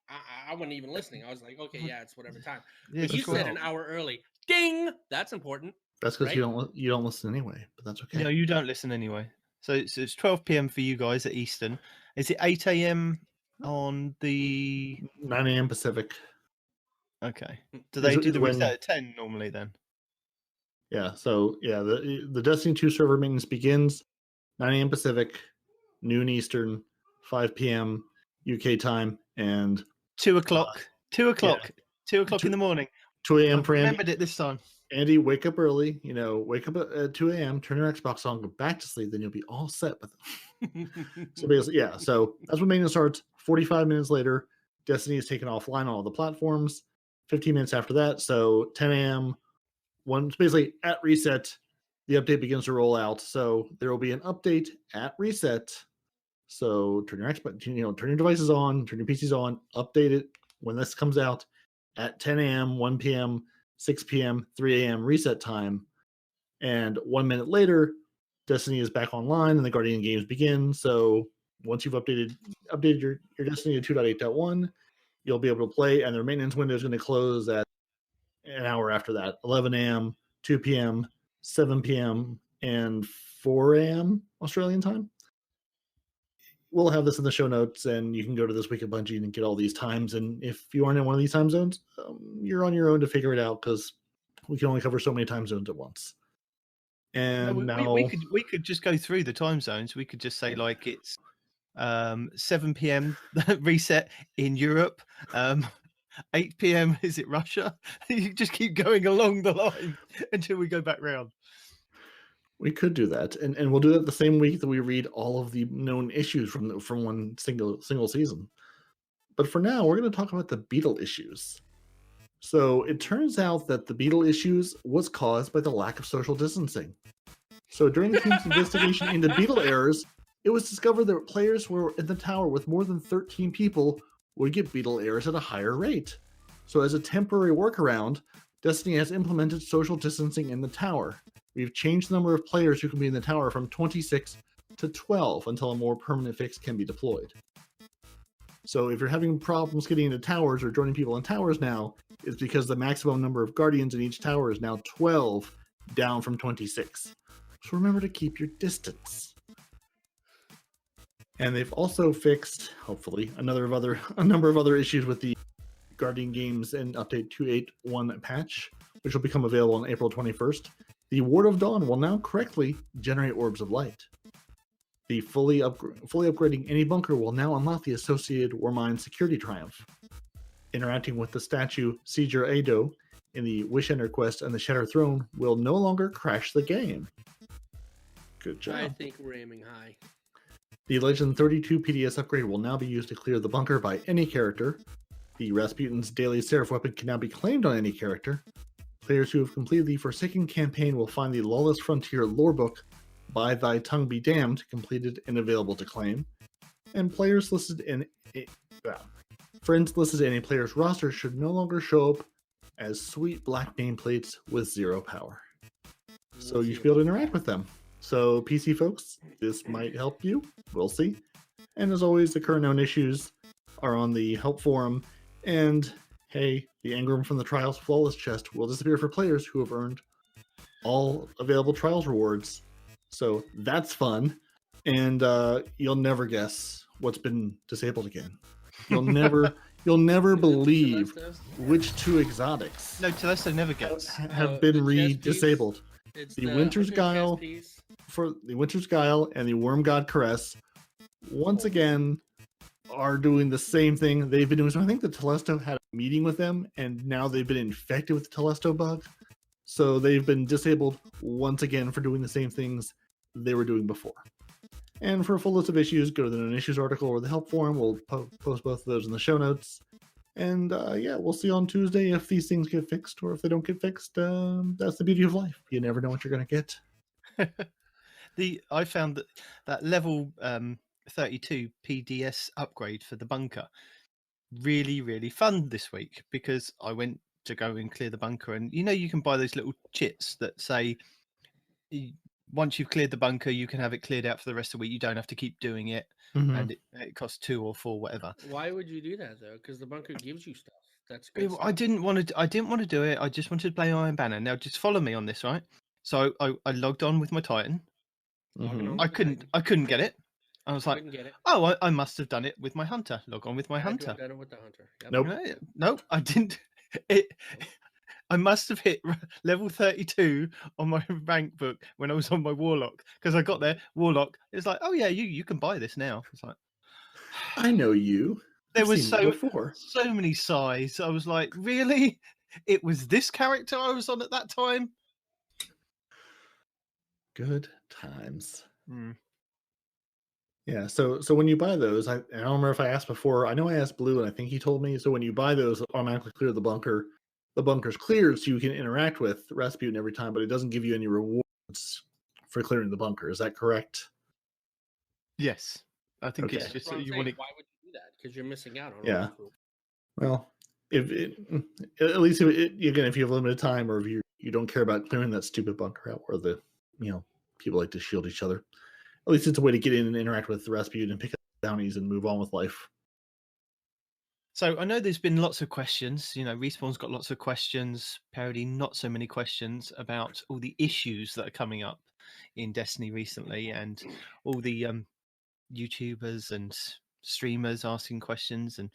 I wasn't even listening. I was like, "Okay, yeah, it's whatever time." Yeah, but you said an hour early. Ding! That's important. That's because you don't listen anyway, but that's okay. No, you don't listen anyway. So it's 12 p.m. for you guys at Eastern. Is it 8 a.m. on the 9 a.m. Pacific? Okay. Do they do the reset at 10 normally then? Yeah. So yeah, the Destiny 2 server maintenance begins 9 a.m. Pacific, noon Eastern, 5 p.m. UK time, and 2 o'clock 2 o'clock. 2 o'clock in the morning. 2 a.m. I for Andy. remembered it this time. Andy, wake up early. Wake up at 2 a.m., turn your Xbox on, go back to sleep, then you'll be all set with it. So basically, yeah. So that's when maintenance starts. 45 minutes later, Destiny is taken offline on all the platforms. 15 minutes after that, so 10 a.m. Basically at reset, the update begins to roll out. So there will be an update at reset. So turn your Xbox, turn your devices on, turn your PCs on, update it when this comes out at 10 a.m., 1 p.m., 6 p.m., 3 a.m. reset time. And 1 minute later, Destiny is back online and the Guardian games begin. So once you've updated your Destiny to 2.8.1, you'll be able to play, and their maintenance window is going to close at an hour after that, 11 a.m., 2 p.m., 7 p.m., and 4 a.m. Australian time. We'll have this in the show notes, and you can go to This Week at Bungie and get all these times. And if you aren't in one of these time zones, you're on your own to figure it out, because we can only cover so many time zones at once. And now we could just go through the time zones. We could just say like it's 7 p.m. reset in Europe. 8 p.m. is it Russia? You just keep going along the line until we go back round. We could do that, and we'll do that the same week that we read all of the known issues from one single season. But for now, we're going to talk about the Beetle issues. So it turns out that the Beetle issues was caused by the lack of social distancing. So during the team's investigation into Beetle errors, it was discovered that players who were in the tower with more than 13 people would get Beetle errors at a higher rate. So as a temporary workaround, Destiny has implemented social distancing in the tower. We've changed the number of players who can be in the tower from 26 to 12 until a more permanent fix can be deployed. So if you're having problems getting into towers or joining people in towers now, it's because the maximum number of guardians in each tower is now 12, down from 26. So remember to keep your distance. And they've also fixed, hopefully, a number of other issues with the Guardian games and update 2.8.1 patch, which will become available on April 21st. The Ward of Dawn will now correctly generate orbs of light. The fully upgrading any bunker will now unlock the associated Warmind security triumph. Interacting with the statue Sieger Edo in the Wish Ender quest and the Shattered Throne will no longer crash the game. Good job. I think we're aiming high. The Legend 32 PDS upgrade will now be used to clear the bunker by any character. The Rasputin's Daily Seraph weapon can now be claimed on any character. Players who have completed the Forsaken campaign will find the Lawless Frontier lore book, By Thy Tongue Be Damned, completed and available to claim. And players listed in friends listed in a player's roster should no longer show up as sweet black nameplates with 0 power. So you should be able to interact with them. So PC folks, this might help you. We'll see. And as always, the current known issues are on the help forum. And hey, the engram from the Trials Flawless chest will disappear for players who have earned all available Trials rewards. So that's fun. And you'll never guess what's been disabled again. You'll never believe which 2 exotics. No, Telesto never gets. Have been disabled. The Winter's Guile for the Winter's Guile and the Worm God Caress once again are doing the same thing they've been doing. So I think the Telesto had a meeting with them, and now they've been infected with the Telesto bug. So they've been disabled once again for doing the same things they were doing before. And for a full list of issues, go to the known issues article or the help forum. We'll post both of those in the show notes. And we'll see on Tuesday if these things get fixed, or if they don't get fixed. That's the beauty of life. You never know what you're going to get. I found that level 32 PDS upgrade for the bunker really, really fun this week, because I went to go and clear the bunker, and you can buy those little chits that say once you've cleared the bunker, you can have it cleared out for the rest of the week. You don't have to keep doing it. And it costs 2 or 4, whatever. Why would you do that though? Because the bunker gives you stuff. That's good. I didn't want to do it. I just wanted to play Iron Banner. Now just follow me on this, right? So I logged on with my Titan. I couldn't get it. I was like, oh, I must have done it with my Hunter. Log on with my Hunter. Done it with the Hunter. Yep. Nope. Nope, I didn't. I must have hit level 32 on my rank book when I was on my Warlock, because I got there, Warlock. It's like, oh yeah, you can buy this now. It's like, I know you. there I've was seen that before. so many sighs. I was like, really? It was this character I was on at that time? Good times. Mm. Yeah, so when you buy those, I don't remember if I asked before. I know I asked Blue, and I think he told me. So when you buy those, automatically clear the bunker. The bunker's cleared, so you can interact with Rasputin every time, but it doesn't give you any rewards for clearing the bunker. Is that correct? Yes. I think Okay. it's That's just what I'm you saying. want to. Why would you do that? Because you're missing out on a Yeah. lot of cool. Well, if it, at least again, if you have limited time, or if you don't care about clearing that stupid bunker out where the people like to shield each other, at least it's a way to get in and interact with the Rasputin and pick up bounties and move on with life. So I know there's been lots of questions. Respawn's got lots of questions. Peroty, not so many questions about all the issues that are coming up in Destiny recently, and all the YouTubers and streamers asking questions and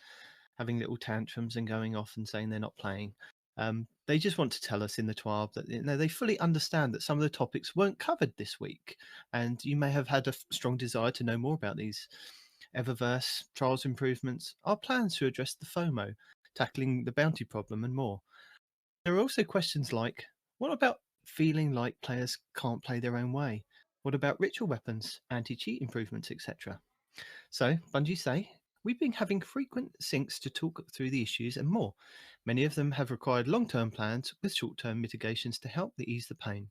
having little tantrums and going off and saying they're not playing. They just want to tell us in the TWAB that they fully understand that some of the topics weren't covered this week, and you may have had a strong desire to know more about these Eververse trials improvements, our plans to address the FOMO, tackling the bounty problem, and more. There are also questions like, what about feeling like players can't play their own way? What about ritual weapons, anti-cheat improvements, etc.? So, Bungie say, we've been having frequent syncs to talk through the issues and more. Many of them have required long-term plans with short-term mitigations to help ease the pain.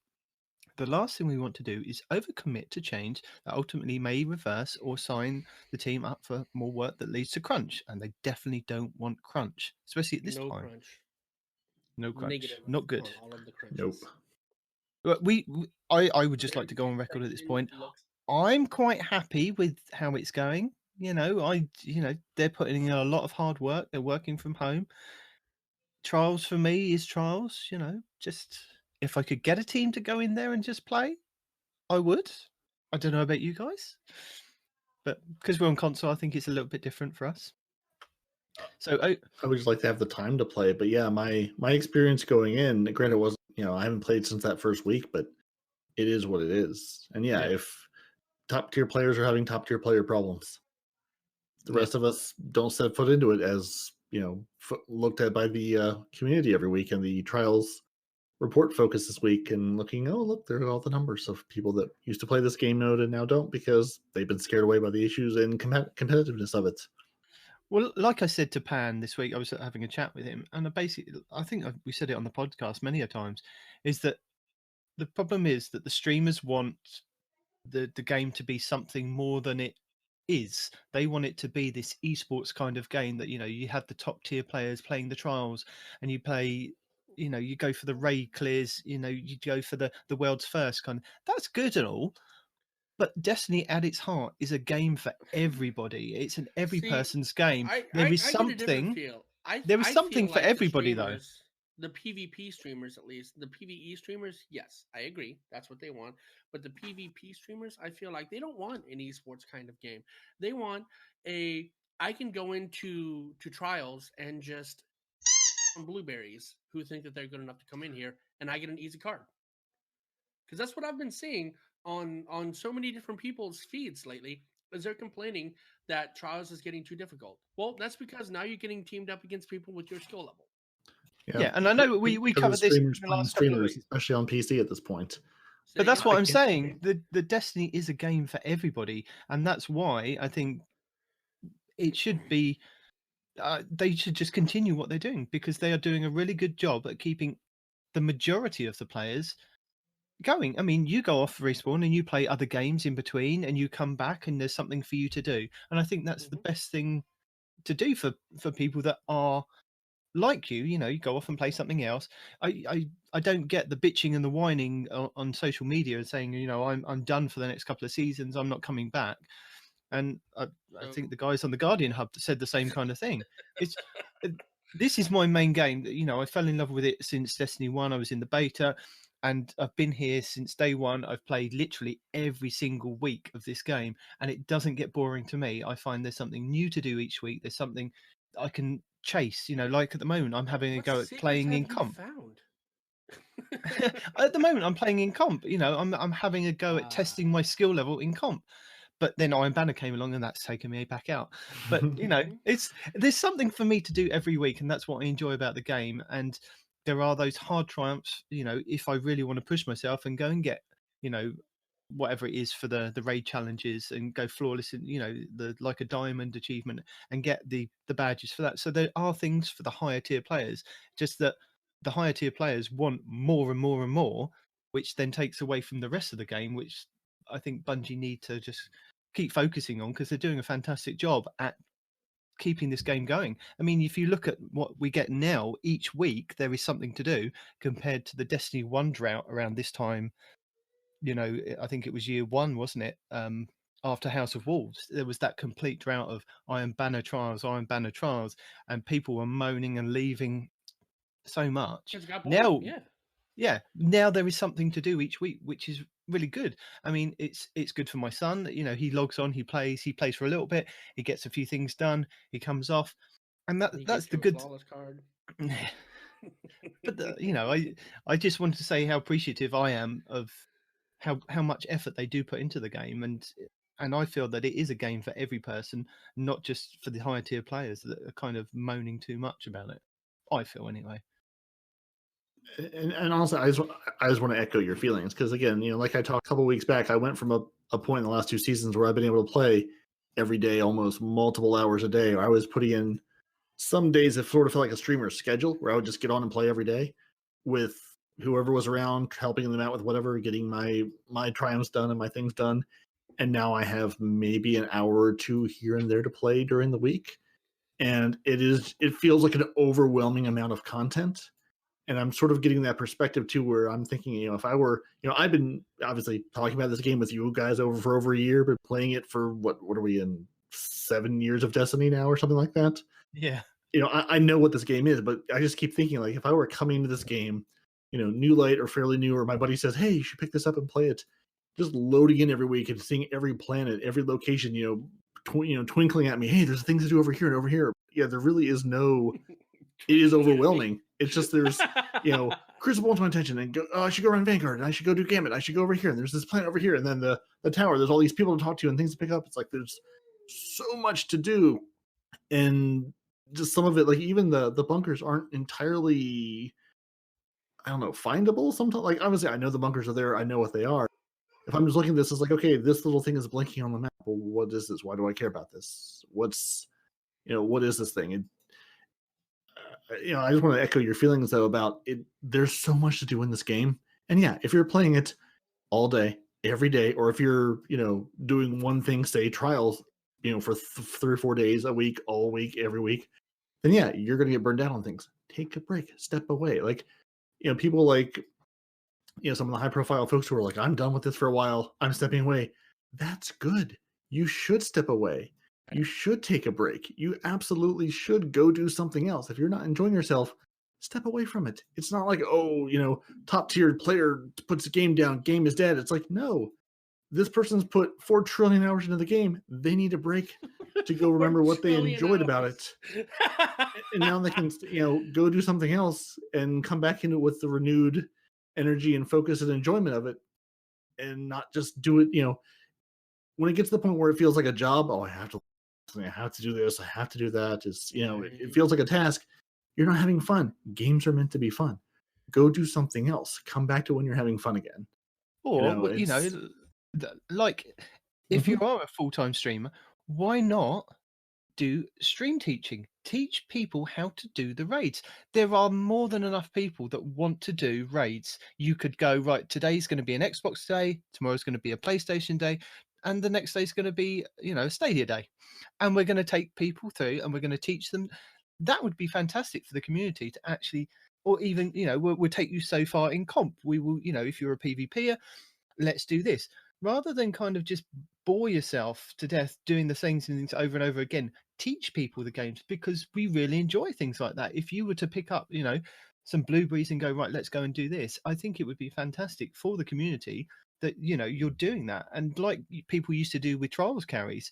The last thing we want to do is overcommit to change that ultimately may reverse or sign the team up for more work that leads to crunch. And they definitely don't want crunch, especially at this No time. crunch. No crunch. Negative Not good. on all of the crunches. Nope. But I would just like to go on record at this point. I'm quite happy with how it's going. They're putting in a lot of hard work. They're working from home. Trials for me is trials. Just if I could get a team to go in there and just play, I would. I don't know about you guys, but because we're on console, I think it's a little bit different for us. So I would just like to have the time to play. But yeah, my experience going in, granted, it wasn't, I haven't played since that first week, but it is what it is. And yeah, if top tier players are having top tier player problems, the rest of us don't set foot into it as looked at by the community every week, and the trials report focus this week and looking, oh look, there are all the numbers of people that used to play this game mode and now don't because they've been scared away by the issues and competitiveness of it. Well, like I said to Pan this week, I was having a chat with him, and I think we said it on the podcast many a times, is that the problem is that the streamers want the game to be something more than it is. They want it to be this esports kind of game that you have the top tier players playing the trials, and you play. You go for the raid clears. You go for the world's first kind of. That's good and all, but Destiny at its heart is a game for everybody. It's an every person's game. There is something. There is something for everybody, though. The PvP streamers, at least the PvE streamers, yes, I agree. That's what they want. But the PvP streamers, I feel like they don't want an esports kind of game. They want I can go into trials and just blueberries who think that they're good enough to come in here, and I get an easy card. Because that's what I've been seeing on so many different people's feeds lately, is they're complaining that trials is getting too difficult. Well, that's because now you're getting teamed up against people with your skill level. Yeah, and I know we covered this in the last couple of weeks, especially on PC at this point. But that's what I'm saying. The Destiny is a game for everybody, and that's why I think it should be. They should just continue what they're doing, because they are doing a really good job at keeping the majority of the players going. I mean, you go off Respawn and you play other games in between, and you come back and there's something for you to do. And I think that's the best thing to do for people that are like you go off and play something else. I don't get the bitching and the whining on social media and saying, I'm done for the next couple of seasons, I'm not coming back. And I think the guys on the Guardian Hub said the same kind of thing. This is my main game. I fell in love with it since Destiny 1. I was in the beta, and I've been here since day one. I've played literally every single week of this game, and it doesn't get boring to me. I find there's something new to do each week. There's something I can chase. Like at the moment, I'm having a go at playing in comp. At the moment, I'm playing in comp. I'm having a go at testing my skill level in comp. But then Iron Banner came along, and that's taken me back out. But there's something for me to do every week, and that's what I enjoy about the game. And there are those hard triumphs, if I really want to push myself and go and get, whatever it is for the raid challenges and go flawless in, the like a diamond achievement and get the badges for that. So there are things for the higher tier players, just that the higher tier players want more and more and more, which then takes away from the rest of the game, which I think Bungie need to just keep focusing on, because they're doing a fantastic job at keeping this game going. I mean, if you look at what we get now, each week there is something to do, compared to the Destiny 1 drought around this time. I think it was year 1, wasn't it? After House of Wolves, there was that complete drought of Iron Banner trials, and people were moaning and leaving so much. Now, now there is something to do each week, which is really good. I mean, it's good for my son. He logs on, he plays for a little bit, he gets a few things done, he comes off, and that's the good card. But I just wanted to say how appreciative I am of how much effort they do put into the game, and I feel that it is a game for every person, not just for the higher tier players that are kind of moaning too much about it. I feel anyway. And also, I just want to echo your feelings, because again, like I talked a couple of weeks back, I went from a point in the last 2 seasons where I've been able to play every day, almost multiple hours a day. I was putting in some days that sort of felt like a streamer's schedule, where I would just get on and play every day with whoever was around, helping them out with whatever, getting my triumphs done and my things done. And now I have maybe an hour or 2 here and there to play during the week, and it feels like an overwhelming amount of content. And I'm sort of getting that perspective too, where I'm thinking, if I were, I've been obviously talking about this game with you guys for over a year, but playing it for what are we in, 7 years of Destiny now or something like that? Yeah. I know what this game is, but I just keep thinking, like, if I were coming to this game, new light or fairly new, or my buddy says, hey, you should pick this up and play it, just loading in every week and seeing every planet, every location, twinkling at me, hey, there's things to do over here and over here. Yeah, there really is no. It is overwhelming. It's just there's, Crucible wants my attention, and I should go run Vanguard, and I should go do Gambit, I should go over here, and there's this planet over here, and then the tower, there's all these people to talk to and things to pick up. It's like there's so much to do, and just some of it, like even the bunkers aren't entirely, I don't know, findable sometimes. Like obviously I know the bunkers are there, I know what they are. If I'm just looking at this, it's like, okay, this little thing is blinking on the map. Well, what is this? Why do I care about this? What is this thing? I just want to echo your feelings though about it. There's so much to do in this game, and yeah, if you're playing it all day, every day, or if you're doing one thing, say trials, for 3 or 4 days a week, all week, every week, then yeah, you're gonna get burned out on things. Take a break, step away. Like people like some of the high profile folks who are like, I'm done with this for a while, I'm stepping away. That's good. You should step away. You should take a break. You absolutely should go do something else. If you're not enjoying yourself, step away from it. It's not like, top tiered player puts the game down, game is dead. It's like, no, this person's put 4 trillion hours into the game. They need a break to go remember what they enjoyed about it. And now they can, go do something else and come back into it with the renewed energy and focus and enjoyment of it, and not just do it, when it gets to the point where it feels like a job. Oh, I have to do this, I have to do that. It's, it feels like a task. You're not having fun. Games are meant to be fun. Go do something else. Come back to when you're having fun again. Or, like, if you are a full-time streamer, why not do stream teaching? Teach people how to do the raids. There are more than enough people that want to do raids. You could go, right, today's going to be an Xbox day, tomorrow's going to be a PlayStation day, and the next day is going to be, a Stadia day. And we're going to take people through and we're going to teach them. That would be fantastic for the community to actually, or even, we'll take you so far in comp. We will, if you're a PvPer, let's do this. Rather than kind of just bore yourself to death doing the same things over and over again, teach people the games, because we really enjoy things like that. If you were to pick up, some blueberries and go, right, let's go and do this, I think it would be fantastic for the community that, you're doing that. And like people used to do with trials carries,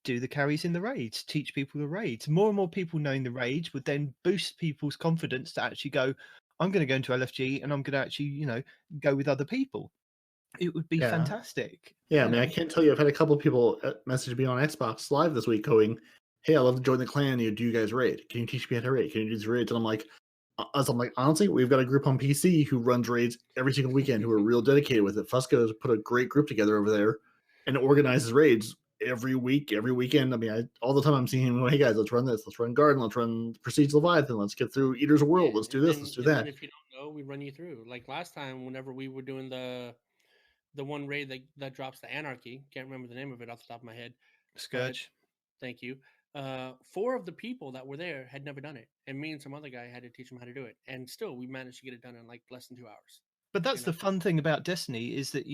do the carries in the raids, teach people the raids. More and more people knowing the raids would then boost people's confidence to actually go, I'm going to go into LFG and I'm going to actually, go with other people. it would be Yeah. fantastic. Yeah, I you mean, I know. can't tell you. I've had a couple of people message me on Xbox Live this week going, "Hey, I love to join the clan. Do you guys raid? Can you teach me how to raid? Can you do these raids?" And I'm like, honestly, we've got a group on PC who runs raids every single weekend who are real dedicated with it. Fusco's put a great group together over there and organizes raids every week, every weekend. I mean, all the time I'm seeing him, hey guys, let's run this, let's run Garden, let's run Prestige Leviathan, let's get through Eaters of World, let's do this, let's do that. Then if you don't know, we run you through. Like last time, whenever we were doing the one raid that drops the Anarchy, can't remember the name of it off the top of my head. Scourge. Thank you. 4 of the people that were there had never done it, and me and some other guy had to teach them how to do it, and still we managed to get it done in like less than 2 hours. But that's the fun thing about Destiny is that,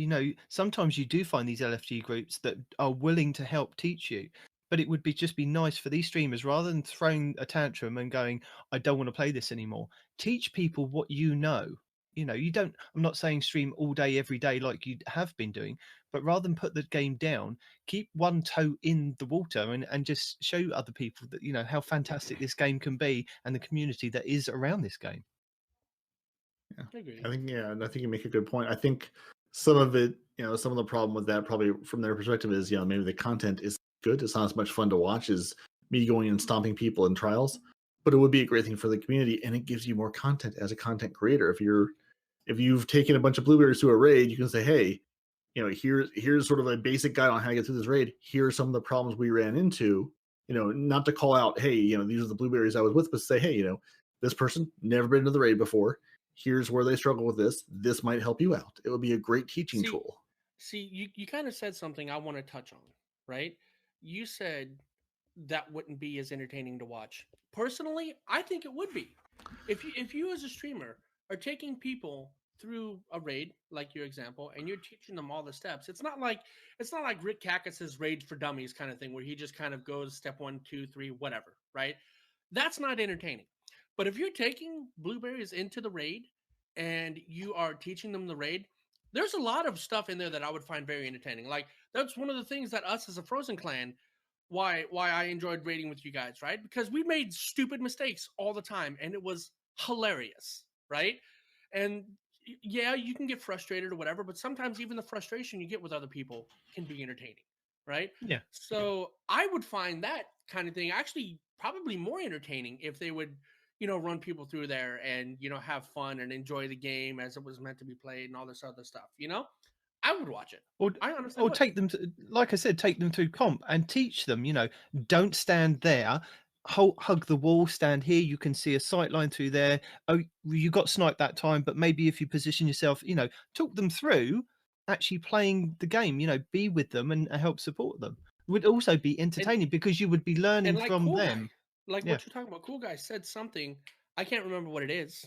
sometimes you do find these LFG groups that are willing to help teach you. But it would just be nice for these streamers, rather than throwing a tantrum and going, I don't want to play this anymore. Teach people what you know. You don't, I'm not saying stream all day, every day like you have been doing, but rather than put the game down, keep one toe in the water and just show other people that, how fantastic this game can be and the community that is around this game. Yeah. I think you make a good point. I think some of it, some of the problem with that probably from their perspective is, maybe the content is good. It's not as much fun to watch as me going and stomping people in trials, but it would be a great thing for the community, and it gives you more content as a content creator. If you've taken a bunch of blueberries to a raid, you can say, hey, here's sort of a basic guide on how to get through this raid. Here are some of the problems we ran into. Not to call out, hey, these are the blueberries I was with, but say, hey, this person never been to the raid before. Here's where they struggle with this. This might help you out. It would be a great teaching tool. See, you kind of said something I want to touch on, right? You said that wouldn't be as entertaining to watch. Personally, I think it would be. If you as a streamer are taking people through a raid, like your example, and you're teaching them all the steps, it's not like Rick Cackus's Raids for Dummies kind of thing where he just kind of goes step 1, 2, 3, whatever, right? That's not entertaining. But if you're taking blueberries into the raid and you are teaching them the raid, there's a lot of stuff in there that I would find very entertaining. Like, that's one of the things that us as a Frozen clan, why I enjoyed raiding with you guys, right? Because we made stupid mistakes all the time, and it was hilarious, right? And yeah, you can get frustrated or whatever, but sometimes even the frustration you get with other people can be entertaining, right? Yeah. So I would find that kind of thing actually probably more entertaining if they would run people through there and, have fun and enjoy the game as it was meant to be played and all this other stuff, I would watch it. I honestly would. Take them to, like I said, take them through comp and teach them, don't stand there, hug the wall, stand here. You can see a sight line through there. Oh, you got sniped that time, but maybe if you position yourself, talk them through actually playing the game, be with them and help support them. It would also be entertaining because you would be learning from them. What you're talking about, Cool Guy said something, I can't remember what it is,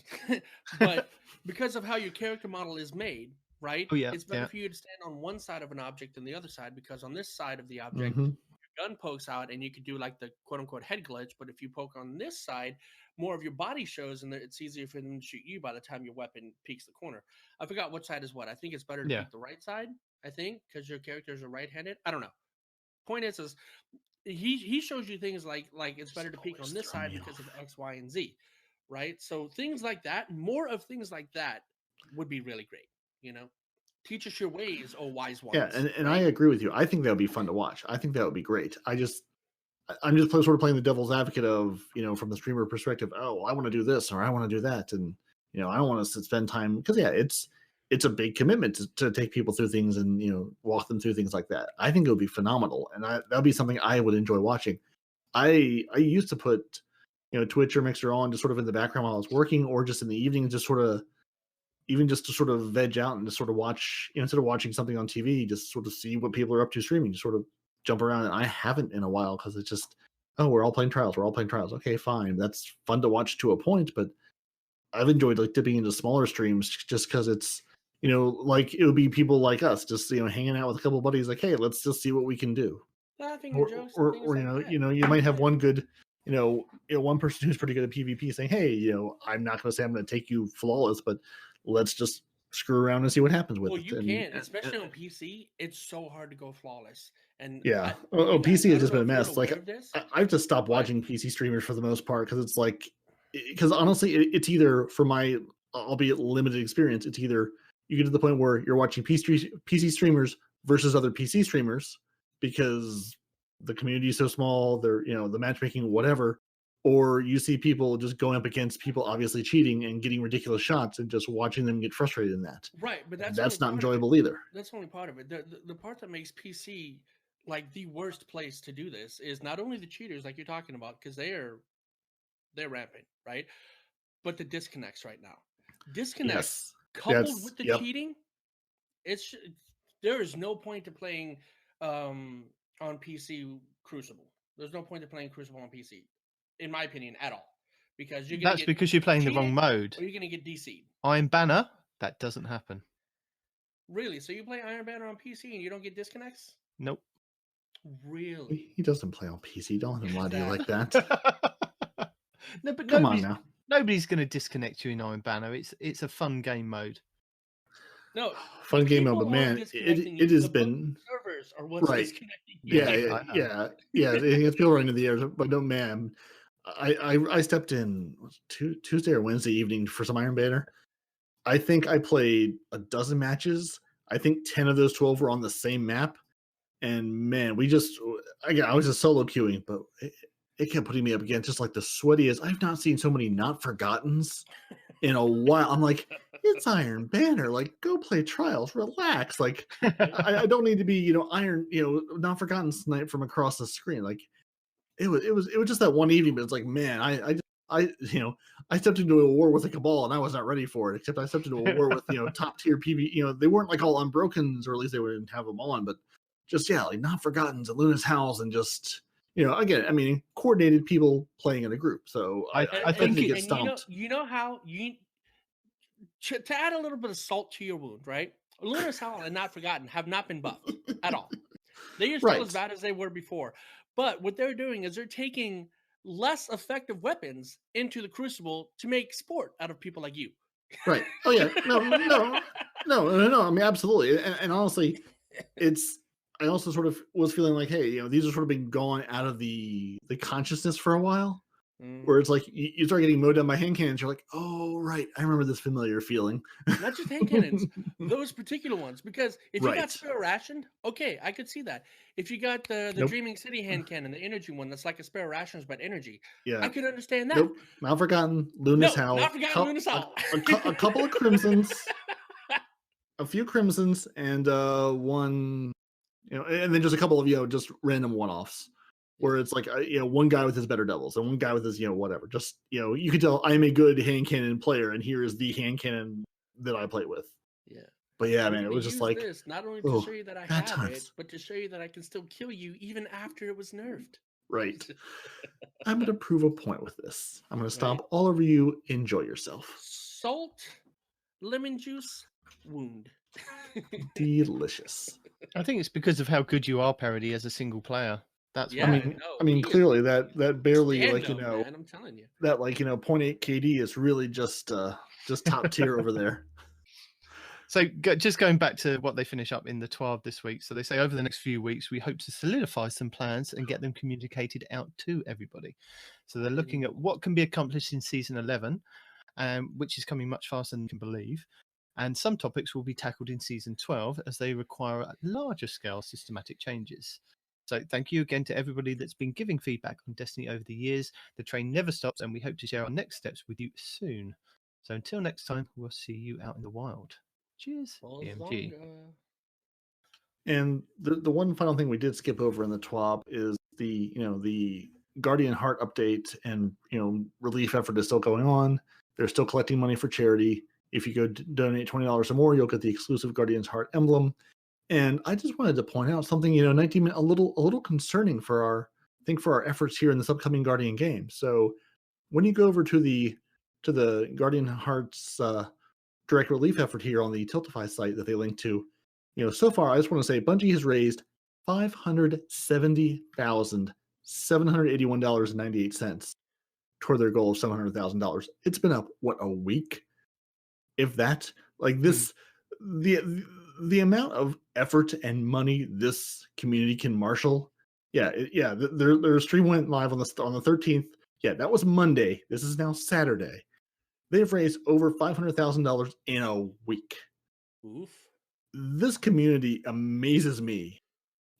but because of how your character model is made, right? Oh, yeah, it's better for you to stand on one side of an object than the other side, because on this side of the object, Mm-hmm. your gun pokes out and you could do like the quote unquote head glitch, but if you poke on this side, more of your body shows and it's easier for them to shoot you by the time your weapon peeks the corner. I forgot which side is what. I think it's better to peek the right side, I think, because your characters are right-handed. I don't know. Point is he shows you things like it's better to peek on this side because of X, Y, and Z, right? So things like that, more of things like that would be really great. Teach us your ways, oh wise ones. Yeah, and I agree with you. I think that would be fun to watch. I think that would be great. I'm just sort of playing the devil's advocate of, from the streamer perspective. Oh, I want to do this or I want to do that, and I don't want to spend time because it's a big commitment to take people through things and walk them through things like that. I think it would be phenomenal, and that'd be something I would enjoy watching. I used to put Twitch or Mixer on just sort of in the background while I was working, or just in the evening, just to sort of veg out and just sort of watch, instead of watching something on TV, just sort of see what people are up to streaming, just sort of jump around. And I haven't in a while because it's just, oh, we're all playing trials. Okay, fine. That's fun to watch to a point, but I've enjoyed like dipping into smaller streams just because it's, like it would be people like us just, hanging out with a couple of buddies, like, hey, let's just see what we can do. Laughing Or you might have one good, one person who's pretty good at PvP saying, hey, I'm not going to say I'm going to take you flawless, but let's just screw around and see what happens with it. You can, especially on PC. It's so hard to go flawless. And yeah, PC has just been a mess. Like I've just stopped watching PC streamers for the most part because it's like, because honestly, it's either, for my albeit limited experience, it's either you get to the point where you're watching PC streamers versus other PC streamers because the community is so small, they're, the matchmaking, whatever, or you see people just going up against people obviously cheating and getting ridiculous shots and just watching them get frustrated in that. Right, but that's only not part of it. enjoyable either. That's only part of it. The part that makes PC like the worst place to do this is not only the cheaters like you're talking about, because they're rampant, right? But the disconnects right now. Disconnects coupled with the cheating, there is no point to playing on PC Crucible. There's no point to playing Crucible on PC, in my opinion, at all. Because that's because you're playing the wrong mode. Or you're gonna get DC'd. Iron Banner, that doesn't happen. Really? So you play Iron Banner on PC and you don't get disconnects? Nope. Really? He doesn't play on PC. Don't let him lie to you like that. No, but come on now. Nobody's going to disconnect you in Iron Banner. It's a fun game mode. No, fun game mode, but man, it has been servers are what's right. disconnecting. Yeah. It's people right into the air. But no, man, I stepped in Tuesday or Wednesday evening for some Iron Banner. I think I played a dozen matches. I think 10 of those 12 were on the same map. And man, I was just solo queuing, but it kept putting me up against just like the sweatiest. I've not seen so many not forgottens in a while. I'm like, it's Iron Banner. Like, go play Trials, relax. Like, I don't need to be, not forgotten snipe from across the screen. Like, it was just that one evening, but it's like, man, I stepped into a war with a Cabal and I was not ready for it. Except I stepped into a war with top tier PV. They weren't like all Unbrokens, or at least they wouldn't have them on, but just like not forgottens and Luna's Howls and just again, I mean, coordinated people playing in a group. So I think you get stomped. To add a little bit of salt to your wound, right? Luna's Howl and Not Forgotten have not been buffed at all. They are still as bad as they were before. But what they're doing is they're taking less effective weapons into the Crucible to make sport out of people like you. Right. Oh yeah. No. I mean, absolutely. And honestly, I also sort of was feeling like, hey, these are sort of been gone out of the consciousness for a while, where it's like you start getting mowed down by hand cannons. You're like, oh, right. I remember this familiar feeling. Not just hand cannons, those particular ones. Because if you got spare rationed, okay, I could see that. If you got the Dreaming City hand cannon, the energy one, that's like a spare rations, but energy. Yeah. I could understand that. Nope. Not Forgotten, Luna's Howl. Not Forgotten, Luna's Howl. A couple of Crimsons, a few Crimsons, and one... and then just a couple of, just random one-offs where it's like, one guy with his better devils and one guy with his, whatever. Just, you can tell I'm a good hand cannon player and here is the hand cannon that I play with. Yeah. But yeah, man, it was just like, this, not only to show you that I have it, but to show you that I can still kill you even after it was nerfed. Right. I'm going to prove a point with this. I'm going to stomp all over you. Enjoy yourself. Salt, lemon juice, wound. Delicious. I think it's because of how good you are, Peroty, as a single player. That's I mean, clearly that barely man, I'm telling you that 0.8 KD is really just top tier over there. So just going back to what they finish up in the 12 this week. So they say over the next few weeks, we hope to solidify some plans and get them communicated out to everybody. So they're looking at what can be accomplished in season 11, which is coming much faster than you can believe. And some topics will be tackled in season 12 as they require larger scale systematic changes. So thank you again to everybody that's been giving feedback on Destiny over the years. The train never stops and we hope to share our next steps with you soon. So until next time, we'll see you out in the wild. Cheers, EMG. And the one final thing we did skip over in the TWAB is the Guardian Heart update and relief effort is still going on. They're still collecting money for charity. If you go donate $20 or more, you'll get the exclusive Guardian's Heart emblem. And I just wanted to point out something, 19 a little concerning for our efforts here in this upcoming Guardian game. So when you go over to the Guardian Hearts direct relief effort here on the Tiltify site that they link to, so far I just want to say Bungie has raised $570,781.98 toward their goal of $700,000. It's been up a week, if that. Like this, the amount of effort and money this community can marshal. Their stream went live on the 13th. Yeah, that was Monday. This is now Saturday. They've raised over $500,000 in a week. Oof. This community amazes me.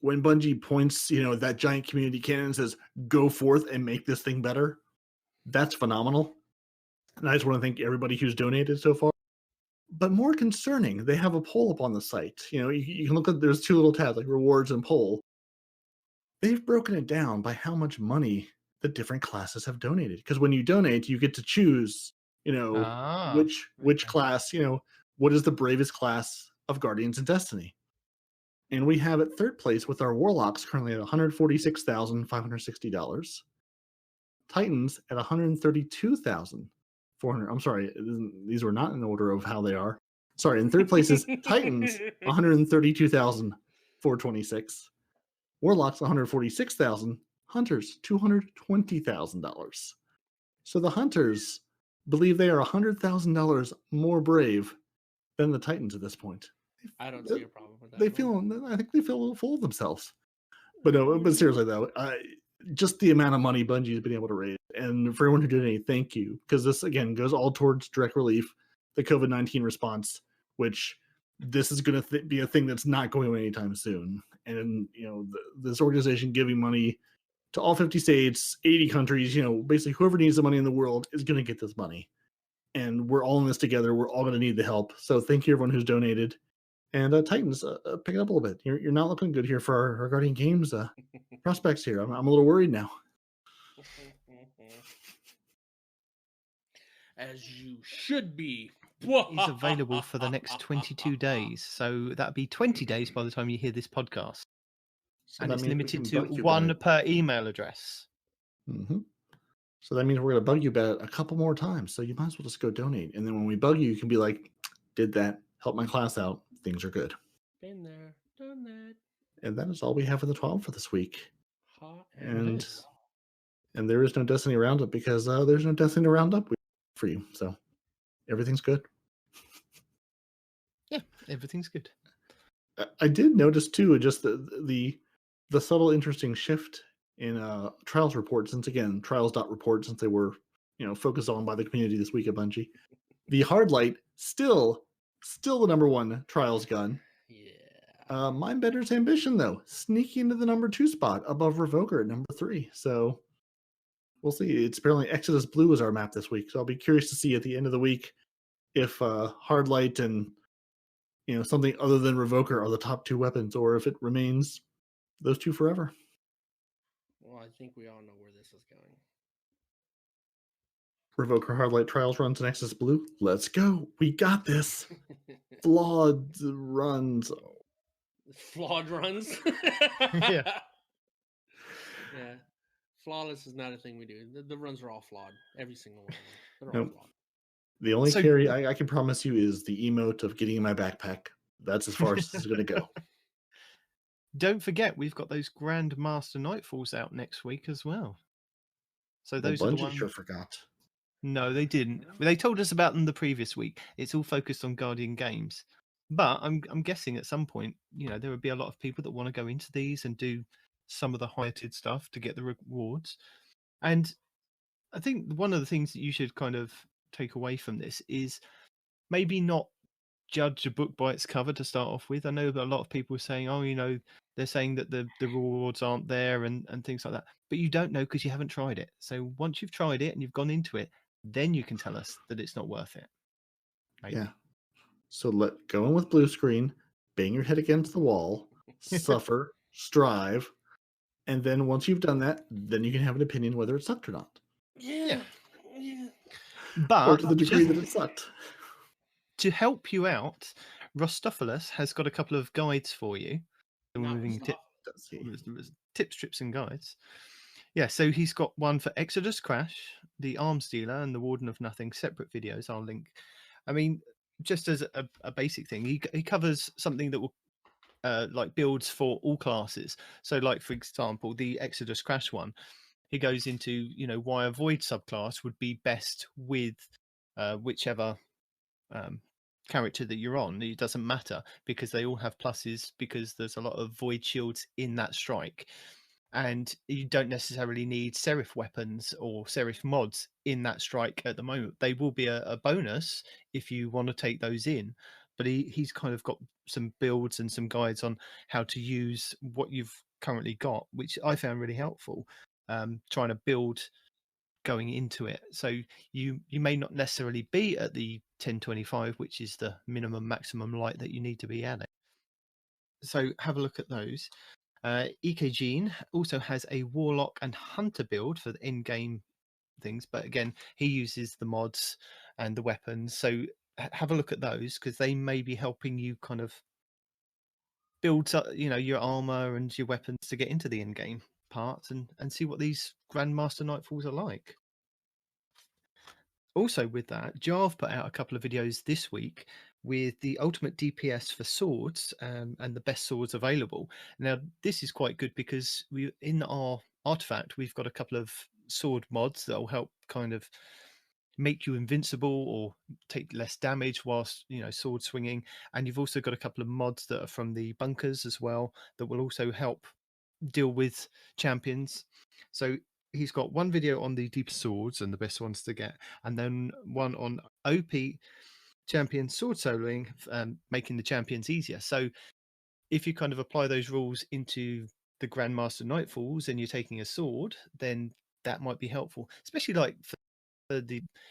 When Bungie points, that giant community cannon and says, "Go forth and make this thing better," that's phenomenal. And I just want to thank everybody who's donated so far. But more concerning, they have a poll up on the site. You can look at, there's two little tabs like rewards and poll. They've broken it down by how much money the different classes have donated. Because when you donate, you get to choose, which okay. class, what is the bravest class of Guardians of Destiny. And we have at third place with our Warlocks currently at $146,560. Titans at $132,400. I'm sorry, these were not in order of how they are. Sorry, in third place is Titans, $132,426. Warlocks, $146,000. Hunters, $220,000. So the Hunters believe they are $100,000 more brave than the Titans at this point. I don't see a problem with that. I think they feel a little full of themselves. But no, but seriously though, just the amount of money Bungie has been able to raise, and for everyone who did any, thank you, because this again goes all towards direct relief, the COVID-19 response, which this is going to be a thing that's not going away anytime soon. And this organization giving money to all 50 states, 80 countries, basically whoever needs the money in the world is going to get this money. And we're all in this together. We're all going to need the help. So thank you everyone who's donated. And Titans, pick it up a little bit. You're not looking good here for our Guardian Games prospects here. I'm a little worried now. As you should be. He's available for the next 22 days. So that'd be 20 days by the time you hear this podcast. So and that it's means we limited can to bug you one about it. per email address. Mm-hmm. So that means we're going to bug you about it a couple more times. So you might as well just go donate. And then when we bug you, you can be like, did that, help my class out. Things are good. Been there, done that. And that is all we have for the 12 for this week. Hot And there is no Destiny Roundup because there's no Destiny Roundup for you. So everything's good. Yeah, everything's good. I did notice too, just the subtle interesting shift in trials report, since again, trials.report, since they were, focused on by the community this week at Bungie. The Hardlight still the number one trials gun. Yeah. Mindbender's Ambition, though, sneaking into the number 2 spot above Revoker at number 3. So we'll see. It's apparently Exodus Blue is our map this week. So I'll be curious to see at the end of the week if Hardlight and something other than Revoker are the top 2 weapons, or if it remains those two forever. Well, I think we all know where this is going. Revoker Hardlight Trials runs in Exodus Blue. Let's go. We got this. Flawed runs. Flawed runs? Yeah. Yeah. Flawless is not a thing we do. The runs are all flawed. Every single one of them. They're all Nope. flawed. The only carry I can promise you is the emote of getting in my backpack. That's as far as this is going to go. Don't forget, we've got those Grand Master Nightfalls out next week as well. So those are the Bungie ones. sure forgot. No, they didn't. They told us about them the previous week. It's all focused on Guardian Games. But I'm guessing at some point, there would be a lot of people that want to go into these and do some of the higher-tier stuff to get the rewards. And I think one of the things that you should kind of take away from this is maybe not judge a book by its cover to start off with. I know that a lot of people are saying, they're saying that the rewards aren't there and things like that. But you don't know because you haven't tried it. So once you've tried it and you've gone into it, then you can tell us that it's not worth it. Maybe. Yeah. So go in with blue screen, bang your head against the wall, suffer, strive, and then once you've done that, then you can have an opinion whether it sucked or not. Yeah. But Or to the degree that it sucked. To help you out, Rostopoulos has got a couple of guides for you. Tips, trips, and guides. Yeah, so he's got one for Exodus Crash, the Arms Dealer, and the Warden of Nothing, separate videos. I'll link. I mean, just as a basic thing, he covers something that will like builds for all classes. So, like for example, the Exodus Crash one, he goes into why a Void subclass would be best with whichever character that you're on. It doesn't matter because they all have pluses because there's a lot of Void shields in that strike. And you don't necessarily need Seraph weapons or Seraph mods in that strike at the moment. They will be a bonus if you want to take those in. but he's kind of got some builds and some guides on how to use what you've currently got, which I found really helpful. Trying to build going into it, so you may not necessarily be at the 1025, which is the minimum maximum light that you need to be at it. So have a look at those. EKGene also has a warlock and hunter build for the in game things, but again, he uses the mods and the weapons. So have a look at those, because they may be helping you kind of build up, your armor and your weapons to get into the in game parts and see what these Grand Master Nightfalls are like. Also, with that, Jarv put out a couple of videos this week with the ultimate DPS for swords and the best swords available. Now, this is quite good because in our artifact, we've got a couple of sword mods that will help kind of make you invincible or take less damage whilst, sword swinging. And you've also got a couple of mods that are from the bunkers as well that will also help deal with champions. So he's got one video on the deep swords and the best ones to get, and then one on OP champion sword soloing, making the champions easier. So if you kind of apply those rules into the Grand Master Nightfalls and you're taking a sword, then that might be helpful, especially like for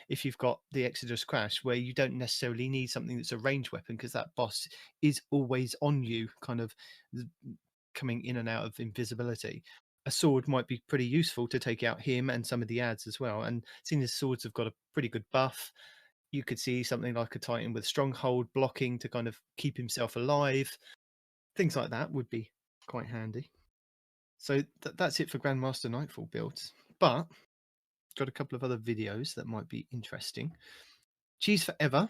if you've got the Exodus Crash, where you don't necessarily need something that's a ranged weapon, because that boss is always on you, kind of coming in and out of invisibility. A sword might be pretty useful to take out him and some of the ads as well. And seeing the swords have got a pretty good buff, you could see something like a Titan with stronghold blocking to kind of keep himself alive. Things like that would be quite handy. So that's it for Grandmaster Nightfall builds. But got a couple of other videos that might be interesting. Cheese Forever,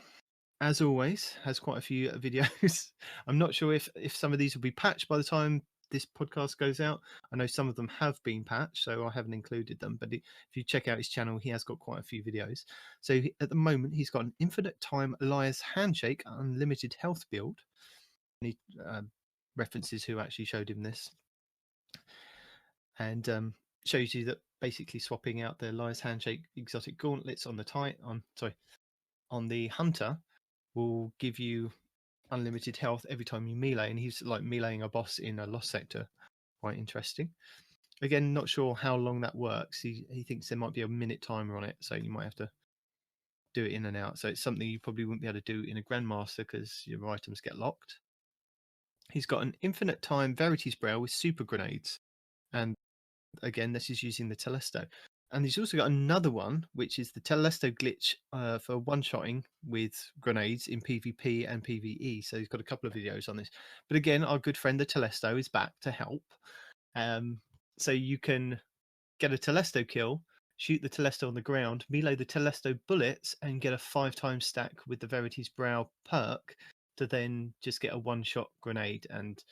as always, has quite a few videos. I'm not sure if some of these will be patched by the time this podcast goes out. I know some of them have been patched, so I haven't included them. But if you check out his channel, he has got quite a few videos. So at the moment, he's got an infinite time Elias handshake, unlimited health build. And he references who actually showed him this, and shows you that basically swapping out the Elias handshake exotic gauntlets on on the hunter will give you unlimited health every time you melee, and he's like meleeing a boss in a lost sector. Quite interesting. Again, not sure how long that works. He thinks there might be a minute timer on it, so you might have to do it in and out. So it's something you probably wouldn't be able to do in a Grandmaster because your items get locked. He's got an infinite time Verity's Braille with super grenades, and again, this is using the Telesto. And he's also got another one, which is the Telesto glitch for one-shotting with grenades in PvP and PvE. So he's got a couple of videos on this. But again, our good friend the Telesto is back to help. So you can get a Telesto kill, shoot the Telesto on the ground, melee the Telesto bullets, and get a 5-time stack with the Verity's Brow perk to then just get a one-shot grenade. And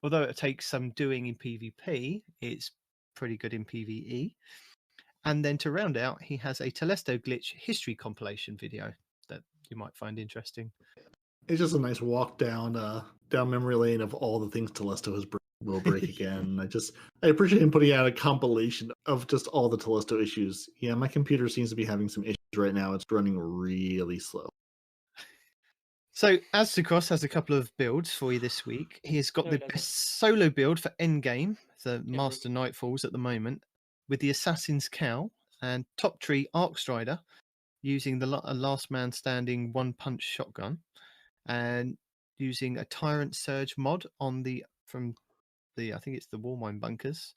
although it takes some doing in PvP, it's pretty good in PvE. And then to round out, he has a Telesto glitch history compilation video that you might find interesting. It's just a nice walk down memory lane of all the things Telesto will break again. I appreciate him putting out a compilation of just all the Telesto issues. Yeah, my computer seems to be having some issues right now. It's running really slow. So Aztecross has a couple of builds for you this week. He has got the best solo build for endgame, the Master Nightfalls at the moment, with the Assassin's Cowl and Top Tree Arcstrider using the last man standing one-punch shotgun, and using a Tyrant Surge mod on from the I think it's the Warmine bunkers.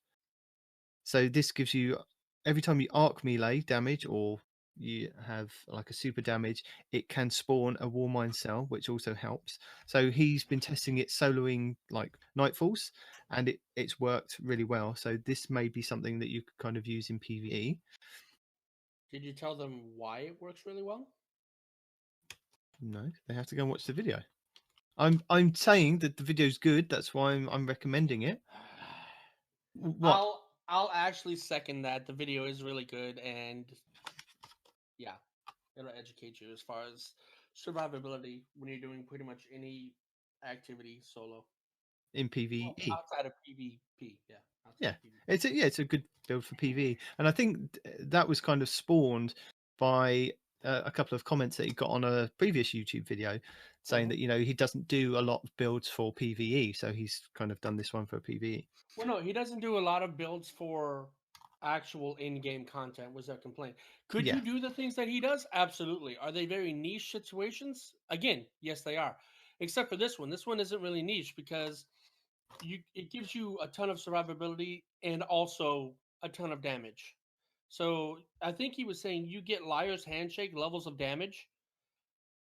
So this gives you, every time you arc melee damage or you have like a super damage, it can spawn a Warmine cell, which also helps. So he's been testing it soloing like Nightfalls, and it's worked really well. So this may be something that you could kind of use in PvE. Did you tell them why it works really well? No, they have to go and watch the video. I'm saying that the video's good. That's why I'm recommending it. What? I'll actually second that. The video is really good, and yeah, it'll educate you as far as survivability when you're doing pretty much any activity solo In PvE. outside of PvP. Yeah, it's a good build for PvE, and I think that was kind of spawned by a couple of comments that he got on a previous YouTube video saying that, he doesn't do a lot of builds for PvE. So he's kind of done this one for PvE. Well, no, he doesn't do a lot of builds for actual in-game content, was their complaint. Could Yeah. you do the things that he does? Absolutely. Are they very niche situations? Again, yes, they are. Except for this one. This one isn't really niche because it gives you a ton of survivability and also a ton of damage. So I think he was saying you get Liar's Handshake levels of damage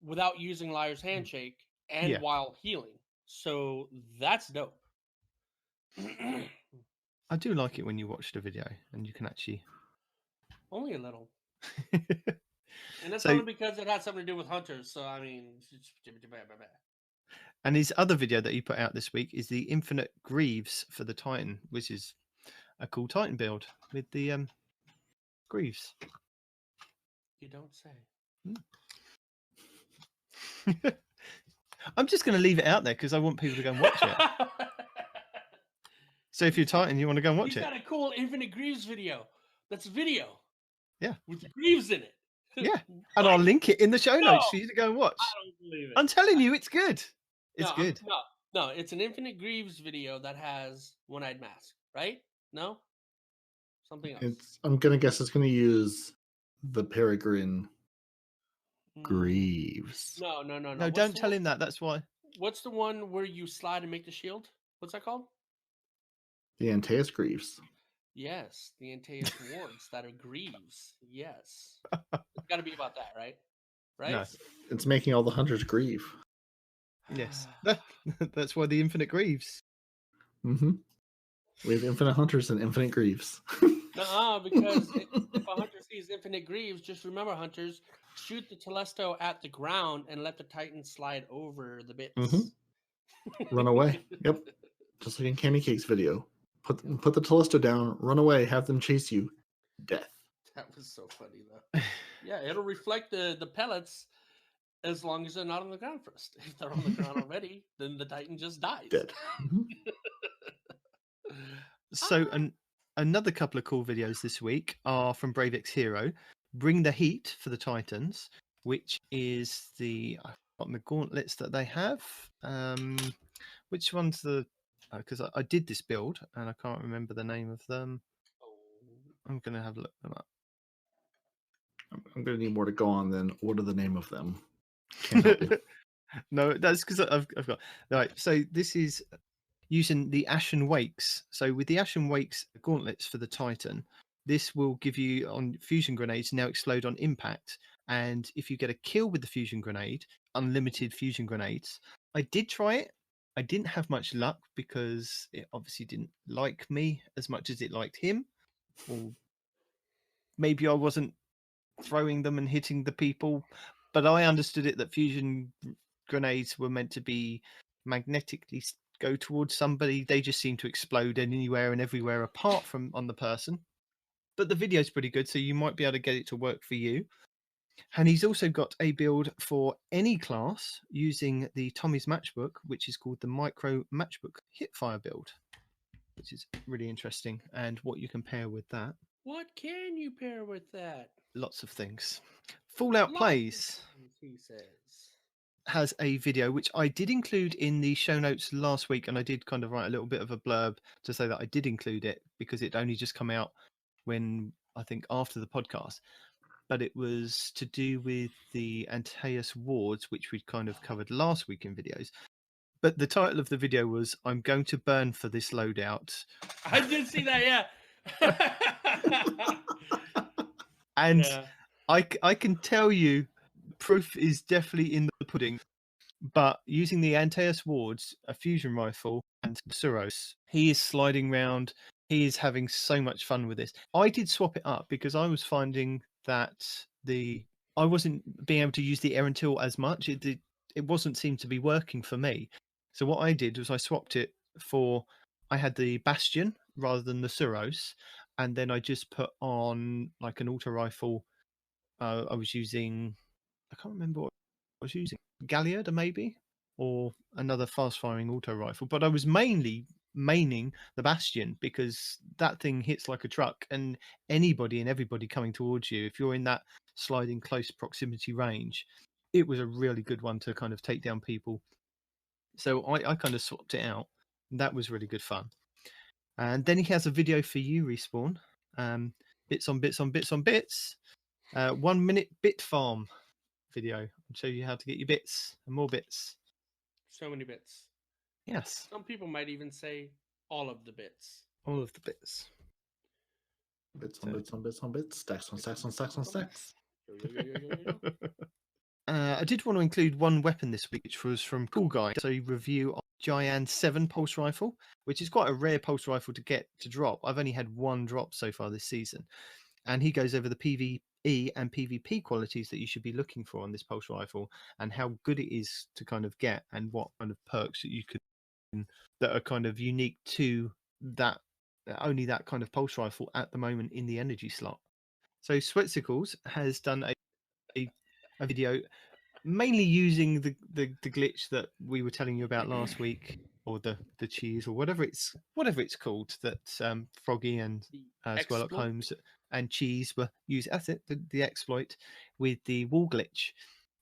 without using Liar's Handshake and Yeah. while healing. So that's dope. I do like it when you watch the video and you can actually. Only a little. And that's So- only because it had something to do with hunters. So, I mean. And his other video that he put out this week is the Infinite Greaves for the Titan, which is a cool Titan build with the Greaves. You don't say. I'm just going to leave it out there because I want people to go and watch it. So if you're Titan, you want to go and watch He's it. got a cool Infinite Greaves video. That's a video. Yeah. With the Greaves in it. Yeah. And I'll link it in the show notes for you to go and watch. I don't believe it. I'm telling you, it's good. It's No, good. No, it's an Infinite Greaves video that has One-Eyed Mask, right? No? Something else. I'm gonna guess it's gonna use the Peregrine Mm. Greaves. No. No, What's don't the tell one- him that. That's why. What's the one where you slide and make the shield? What's that called? The Antaeus Greaves. Yes, the Antaeus wards that are Greaves. Yes. It's got to be about that, right? Right? No. It's making all the hunters grieve. Yes. That's why the Infinite Greaves. Mm-hmm. We have infinite hunters and infinite Greaves. Nuh-uh, because if a hunter sees Infinite Greaves, just remember, hunters, shoot the Telesto at the ground and let the Titan slide over the bits. Mhm. Run away. Yep. Just like in Candy Cake's video. Put the Telesto down, run away, have them chase you. Death. That was so funny, though. Yeah, it'll reflect the pellets as long as they're not on the ground first. If they're on the ground already, then the Titan just dies. Dead. Mhm. So another couple of cool videos this week are from Bravex Hero. Bring the Heat for the Titans, which is the gauntlets that they have. Which one's the? Because I did this build and I can't remember the name of them. I'm gonna have a look them up. I'm gonna need more to go on than what are the name of them. Can't help you. No, that's because I've got right. So this is using the Ashen Wakes. So with the Ashen Wakes gauntlets for the Titan, this will give you on fusion grenades now explode on impact. And if you get a kill with the fusion grenade, unlimited fusion grenades. I did try it. I didn't have much luck because it obviously didn't like me as much as it liked him. Or maybe I wasn't throwing them and hitting the people, but I understood it that fusion grenades were meant to be magnetically go towards somebody. They just seem to explode anywhere and everywhere apart from on the person. But the video's pretty good, so you might be able to get it to work for you. And he's also got a build for any class using the Tommy's Matchbook, which is called the Micro Matchbook Hipfire build, which is really interesting. And what you can pair with that, What can you pair with that? lots of things. Fallout Lots of Plays things, he says. has a video which I did include in the show notes last week, and I did kind of write a little bit of a blurb to say that I did include it because it only just come out when I think after the podcast. But it was to do with the Antaeus wards, which we'd kind of covered last week in videos. But the title of the video was "I'm going to burn for this loadout," I did see that, yeah. and Yeah. I can tell you, proof is definitely in the pudding. But using the Antaeus wards, a fusion rifle, and Suros, he is sliding round. He is having so much fun with this. I did swap it up because I was finding that I wasn't being able to use the Erentil as much. It wasn't seem to be working for me. So what I did was I swapped it for. I had the Bastion rather than the Suros, and then I just put on like an auto rifle. I was using. I can't remember what I was using. Galliard maybe, or another fast firing auto rifle, but I was mainly maining the Bastion, because that thing hits like a truck, and anybody and everybody coming towards you, if you're in that sliding close proximity range, it was a really good one to kind of take down people. So I kind of swapped it out. That was really good fun. And then he has a video for you, Respawn. Bits on bits on bits on bits. 1 minute bit farm video. I'll show you how to get your bits and more bits. So many bits. Yes, Some people might even say all of the bits. all of the bits. Bits on bits on bits on bits. Stacks on stacks on stacks on stacks. I did want to include one weapon this week, which was from Cool Guy. So a review of Giant 7 pulse rifle, which is quite a rare pulse rifle to get to drop. I've only had one drop so far this season. And he goes over the PvE and PvP qualities that you should be looking for on this pulse rifle, and how good it is to kind of get, and what kind of perks that you could that are kind of unique to that, only that kind of pulse rifle at the moment in the energy slot. So Sweatsicles has done a video mainly using the glitch that we were telling you about last week, or the cheese, or whatever it's called, that Froggy and Squirrel exploit. Holmes and Cheese were using. That's it, the exploit with the wall glitch.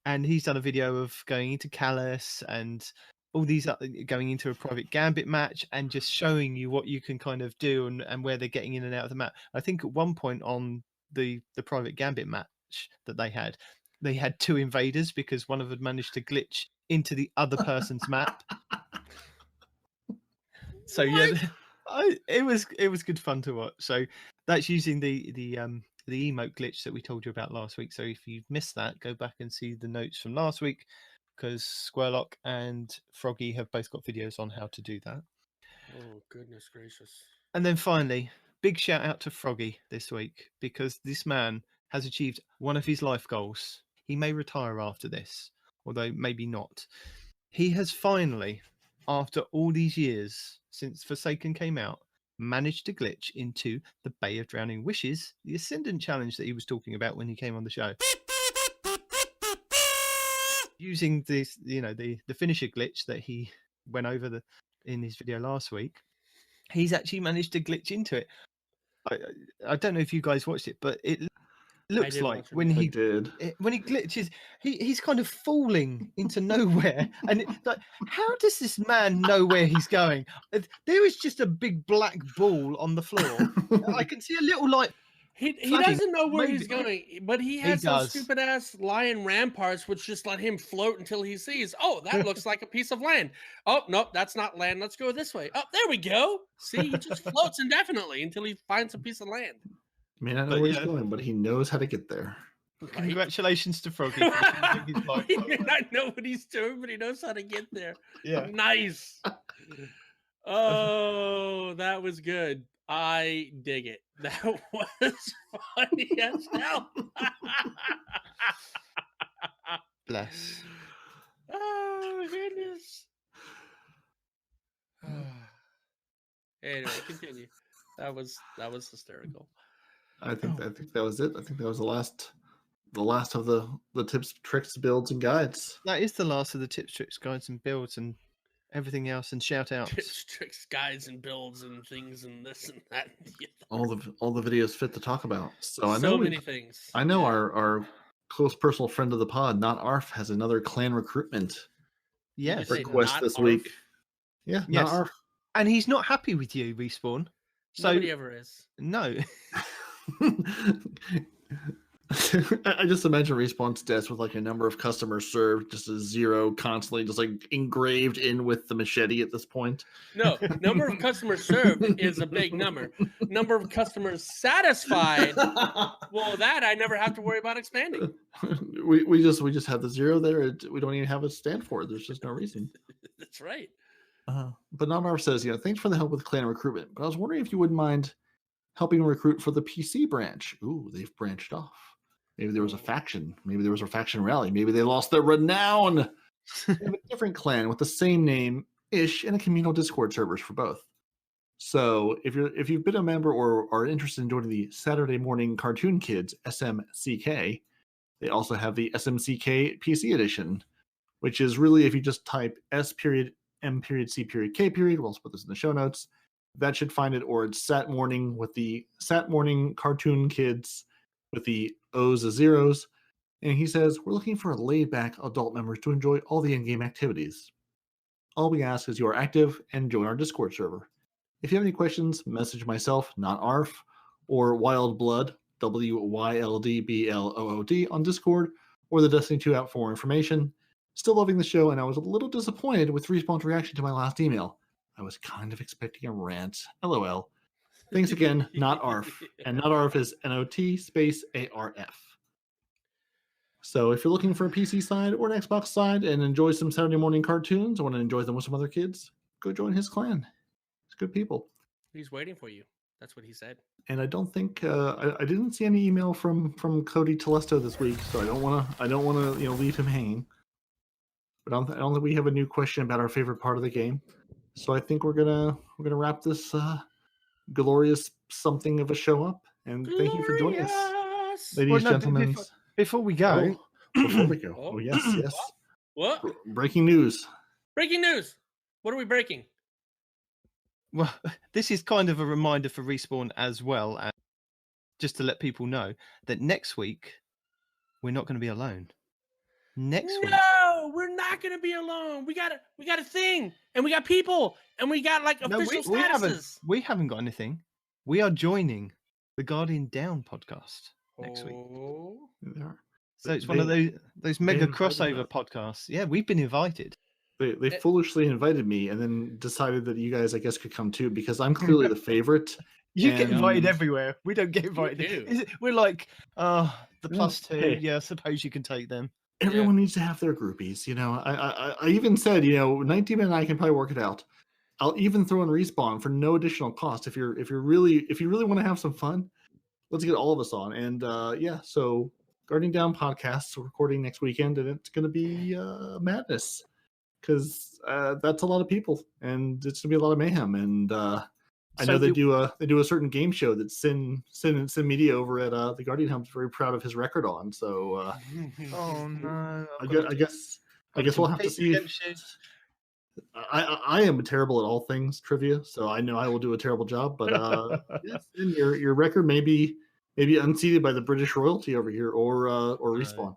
And he's done a video of going into Callus and all these, going into a private gambit match, and just showing you what you can kind of do, and where they're getting in and out of the map. I think at one point on the private gambit match that they had 2 invaders, because one of them managed to glitch into the other person's map. So it was good fun to watch. So that's using the emote glitch that we told you about last week. So if you've missed that, go back and see the notes from last week, because Squirlock and Froggy have both got videos on how to do that. Oh, goodness gracious. And then finally, big shout out to Froggy this week, because this man has achieved one of his life goals. He may retire after this, although maybe not. He has finally, after all these years since Forsaken came out, managed to glitch into the Bay of Drowning Wishes, the Ascendant challenge that he was talking about when he came on the show. Using this, the finisher glitch that he went over in his video last week, he's actually managed to glitch into it. I don't know if you guys watched it, but it looks like when he glitches, he's kind of falling into nowhere. And how does this man know where he's going? There is just a big black ball on the floor. I can see a little light. He doesn't know where he's going, but he has those stupid ass lion ramparts, which just let him float until he sees, oh, that looks like a piece of land. Oh, nope, that's not land. Let's go this way. Oh, there we go. See, he just floats indefinitely until he finds a piece of land. He may not know where he's going, but he knows how to get there. Right? Congratulations to Froggy. He may not know what he's doing, but he knows how to get there. Yeah. Nice. Oh, that was good. I dig it. That was funny as hell. Bless. Oh, goodness. Anyway, continue. That was hysterical. I think that was it. I think that was the last of the tips, tricks, builds, and guides. That is the last of the tips, tricks, guides, and builds, and everything else, and shout outs. Tips, tricks, guides, and builds, and things, and this and that. All the videos fit to talk about. So I know so many things. I know our close personal friend of the pod, Not Arf, has another clan recruitment request this week. Yeah, yes. Not Arf. And he's not happy with you, Respawn. So nobody ever is. No. I just imagine Respawn's desk with like a number of customers served, just a 0 constantly, just like engraved in with the machete at this point. No, number of customers served is a big number. Number of customers satisfied. Well, that I never have to worry about expanding. We just have the 0 there. We don't even have a stand for it. There's just no reason. That's right. But Namar says, thanks for the help with clan recruitment. But I was wondering if you wouldn't mind helping recruit for the PC branch. Ooh, they've branched off. Maybe there was a faction. Maybe there was a faction rally. Maybe they lost their renown. They have a different clan with the same name-ish and a communal Discord servers for both. So if you've been a member or are interested in joining the Saturday Morning Cartoon Kids SMCK, they also have the SMCK PC edition, which is really, if you just type S M.C.K. We'll put this in the show notes. That should find it, or it's Sat Morning with the Sat Morning cartoon kids with the O's and zeros. And he says, we're looking for laid-back adult members to enjoy all the in-game activities. All we ask is you are active and join our Discord server. If you have any questions, message myself, not ARF, or Wildblood, WYLDBLOOD on Discord, or the Destiny 2 app for more information. Still loving the show, and I was a little disappointed with Respawn's reaction to my last email. I was kind of expecting a rant. LOL. Thanks again, not ARF. And not ARF is NOT space ARF. So if you're looking for a PC side or an Xbox side and enjoy some Saturday morning cartoons, or want to enjoy them with some other kids, go join his clan. It's good people. He's waiting for you. That's what he said. And I don't think I didn't see any email from Cody Telesto this week, so I don't want to leave him hanging. But I don't think we have a new question about our favorite part of the game. So I think we're gonna wrap this glorious something of a show up. And thank you for joining us, ladies, gentlemen. Before we go, Before we go, oh yes. What? Breaking news. Breaking news. What are we breaking? well, this is kind of a reminder for Respawn as well, and just to let people know that next week we're not going to be alone. Next week, No, we're not going to be alone. We got a thing, and we got people, and we got like official statuses. We haven't got anything. We are joining the Guardian Down podcast next week. They are. So it's one of those mega invited crossover us. podcasts. Yeah, we've been invited. They foolishly invited me and then decided that you guys, I guess, could come too, because I'm clearly the favorite. You get invited And- everywhere. We don't get invited. do. We're like, the plus two. hey. Yeah, I suppose you can take them. Everyone needs to have their groupies, I even said, Nitedemon and I can probably work it out. I'll even throw in Respawn for no additional cost. If you really want to have some fun, let's get all of us on. And so Guardian Down podcasts recording next weekend, and it's going to be madness, because that's a lot of people, and it's going to be a lot of mayhem. And I know they do a certain game show that Sin Media over at the Guardian Hub is very proud of his record on. So Oh no! I guess we'll have to see. I am terrible at all things trivia, so I know I will do a terrible job. But yes, Sin, your record may be unseated by the British royalty over here, or Respawn.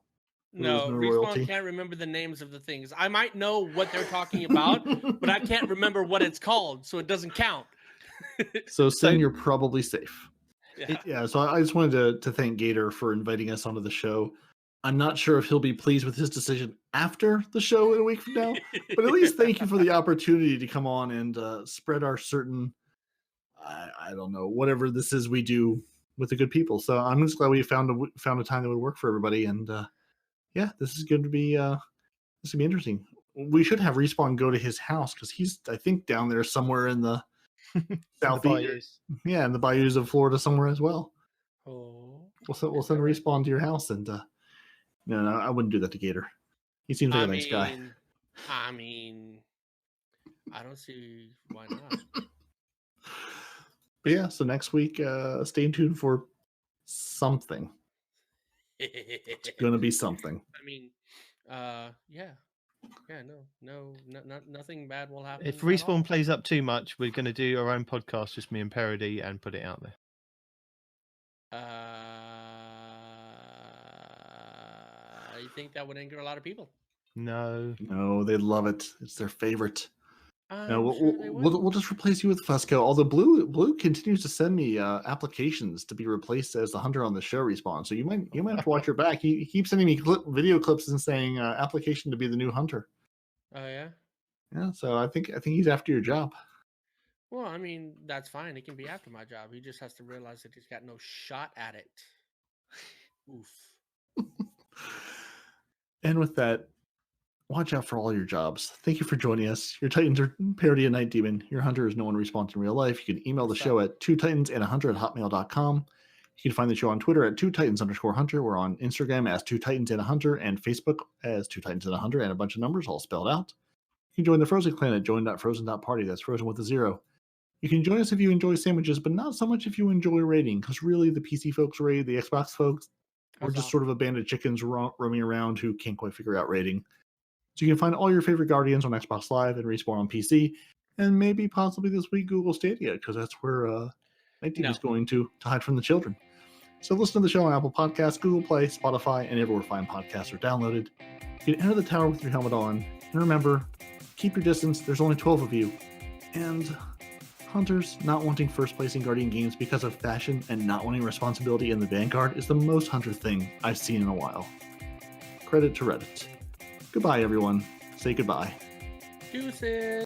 No, no Respawn royalty. can't remember the names of the things. I might know what they're talking about, but I can't remember what it's called, so it doesn't count. So Sin, you're probably safe. Yeah. Yeah, so I just wanted to thank Gator for inviting us onto the show. I'm not sure if he'll be pleased with his decision after the show in a week from now, but at least thank you for the opportunity to come on and spread our certain, I don't know, whatever this is we do with the good people. So I'm just glad we found a time that would work for everybody. And this is going to be interesting. We should have Respawn go to his house, because he's, I think, down there somewhere in the southeast. Yeah, in the bayous of Florida somewhere as well. Oh, We'll send Respawn to your house, and no, I wouldn't do that to Gator. He seems like a nice guy. I mean, I don't see why not. But yeah, so next week, stay tuned for something. It's gonna be something. I mean, nothing bad will happen. If at all. Respawn plays up too much, we're going to do our own podcast, just me and Peroty, and put it out there. You think that would anger a lot of people? No. No, they love it. It's their favorite. No, Sure they would. we'll just replace you with Fusco. Although Blue continues to send me applications to be replaced as the hunter on the show, Respawn. So you might have to watch your back. He keeps sending me video clips and saying application to be the new hunter. Oh yeah. Yeah, so I think he's after your job. Well, I mean, that's fine. He can be after my job. He just has to realize that he's got no shot at it. Oof. And with that, watch out for all your jobs. Thank you for joining us. Your Titans are Peroty and Nitedemon. Your hunter is no one responds in real life. You can email the show at 2titansandahunter@hotmail.com. You can find the show on Twitter at 2titans_hunter. We're on Instagram as 2titansandahunter, and Facebook as 2titansandahunter, and a bunch of numbers all spelled out. You can join the Frozen Clan at join.frozen.party. That's Frozen with a 0. You can join us if you enjoy sandwiches, but not so much if you enjoy raiding, because really the PC folks raid, the Xbox folks, we're just sort of a band of chickens roaming around who can't quite figure out raiding. So you can find all your favorite Guardians on Xbox Live and Respawn on PC, and maybe possibly this week Google Stadia, because that's where Nitedemon is going to hide from the children. So listen to the show on Apple Podcasts, Google Play, Spotify, and everywhere fine podcasts are downloaded. You can enter the tower with your helmet on, and remember, keep your distance. There's only 12 of you, and Hunters not wanting first place in Guardian games because of fashion and not wanting responsibility in the Vanguard is the most Hunter thing I've seen in a while. Credit to Reddit. Goodbye, everyone. Say goodbye. Deuces.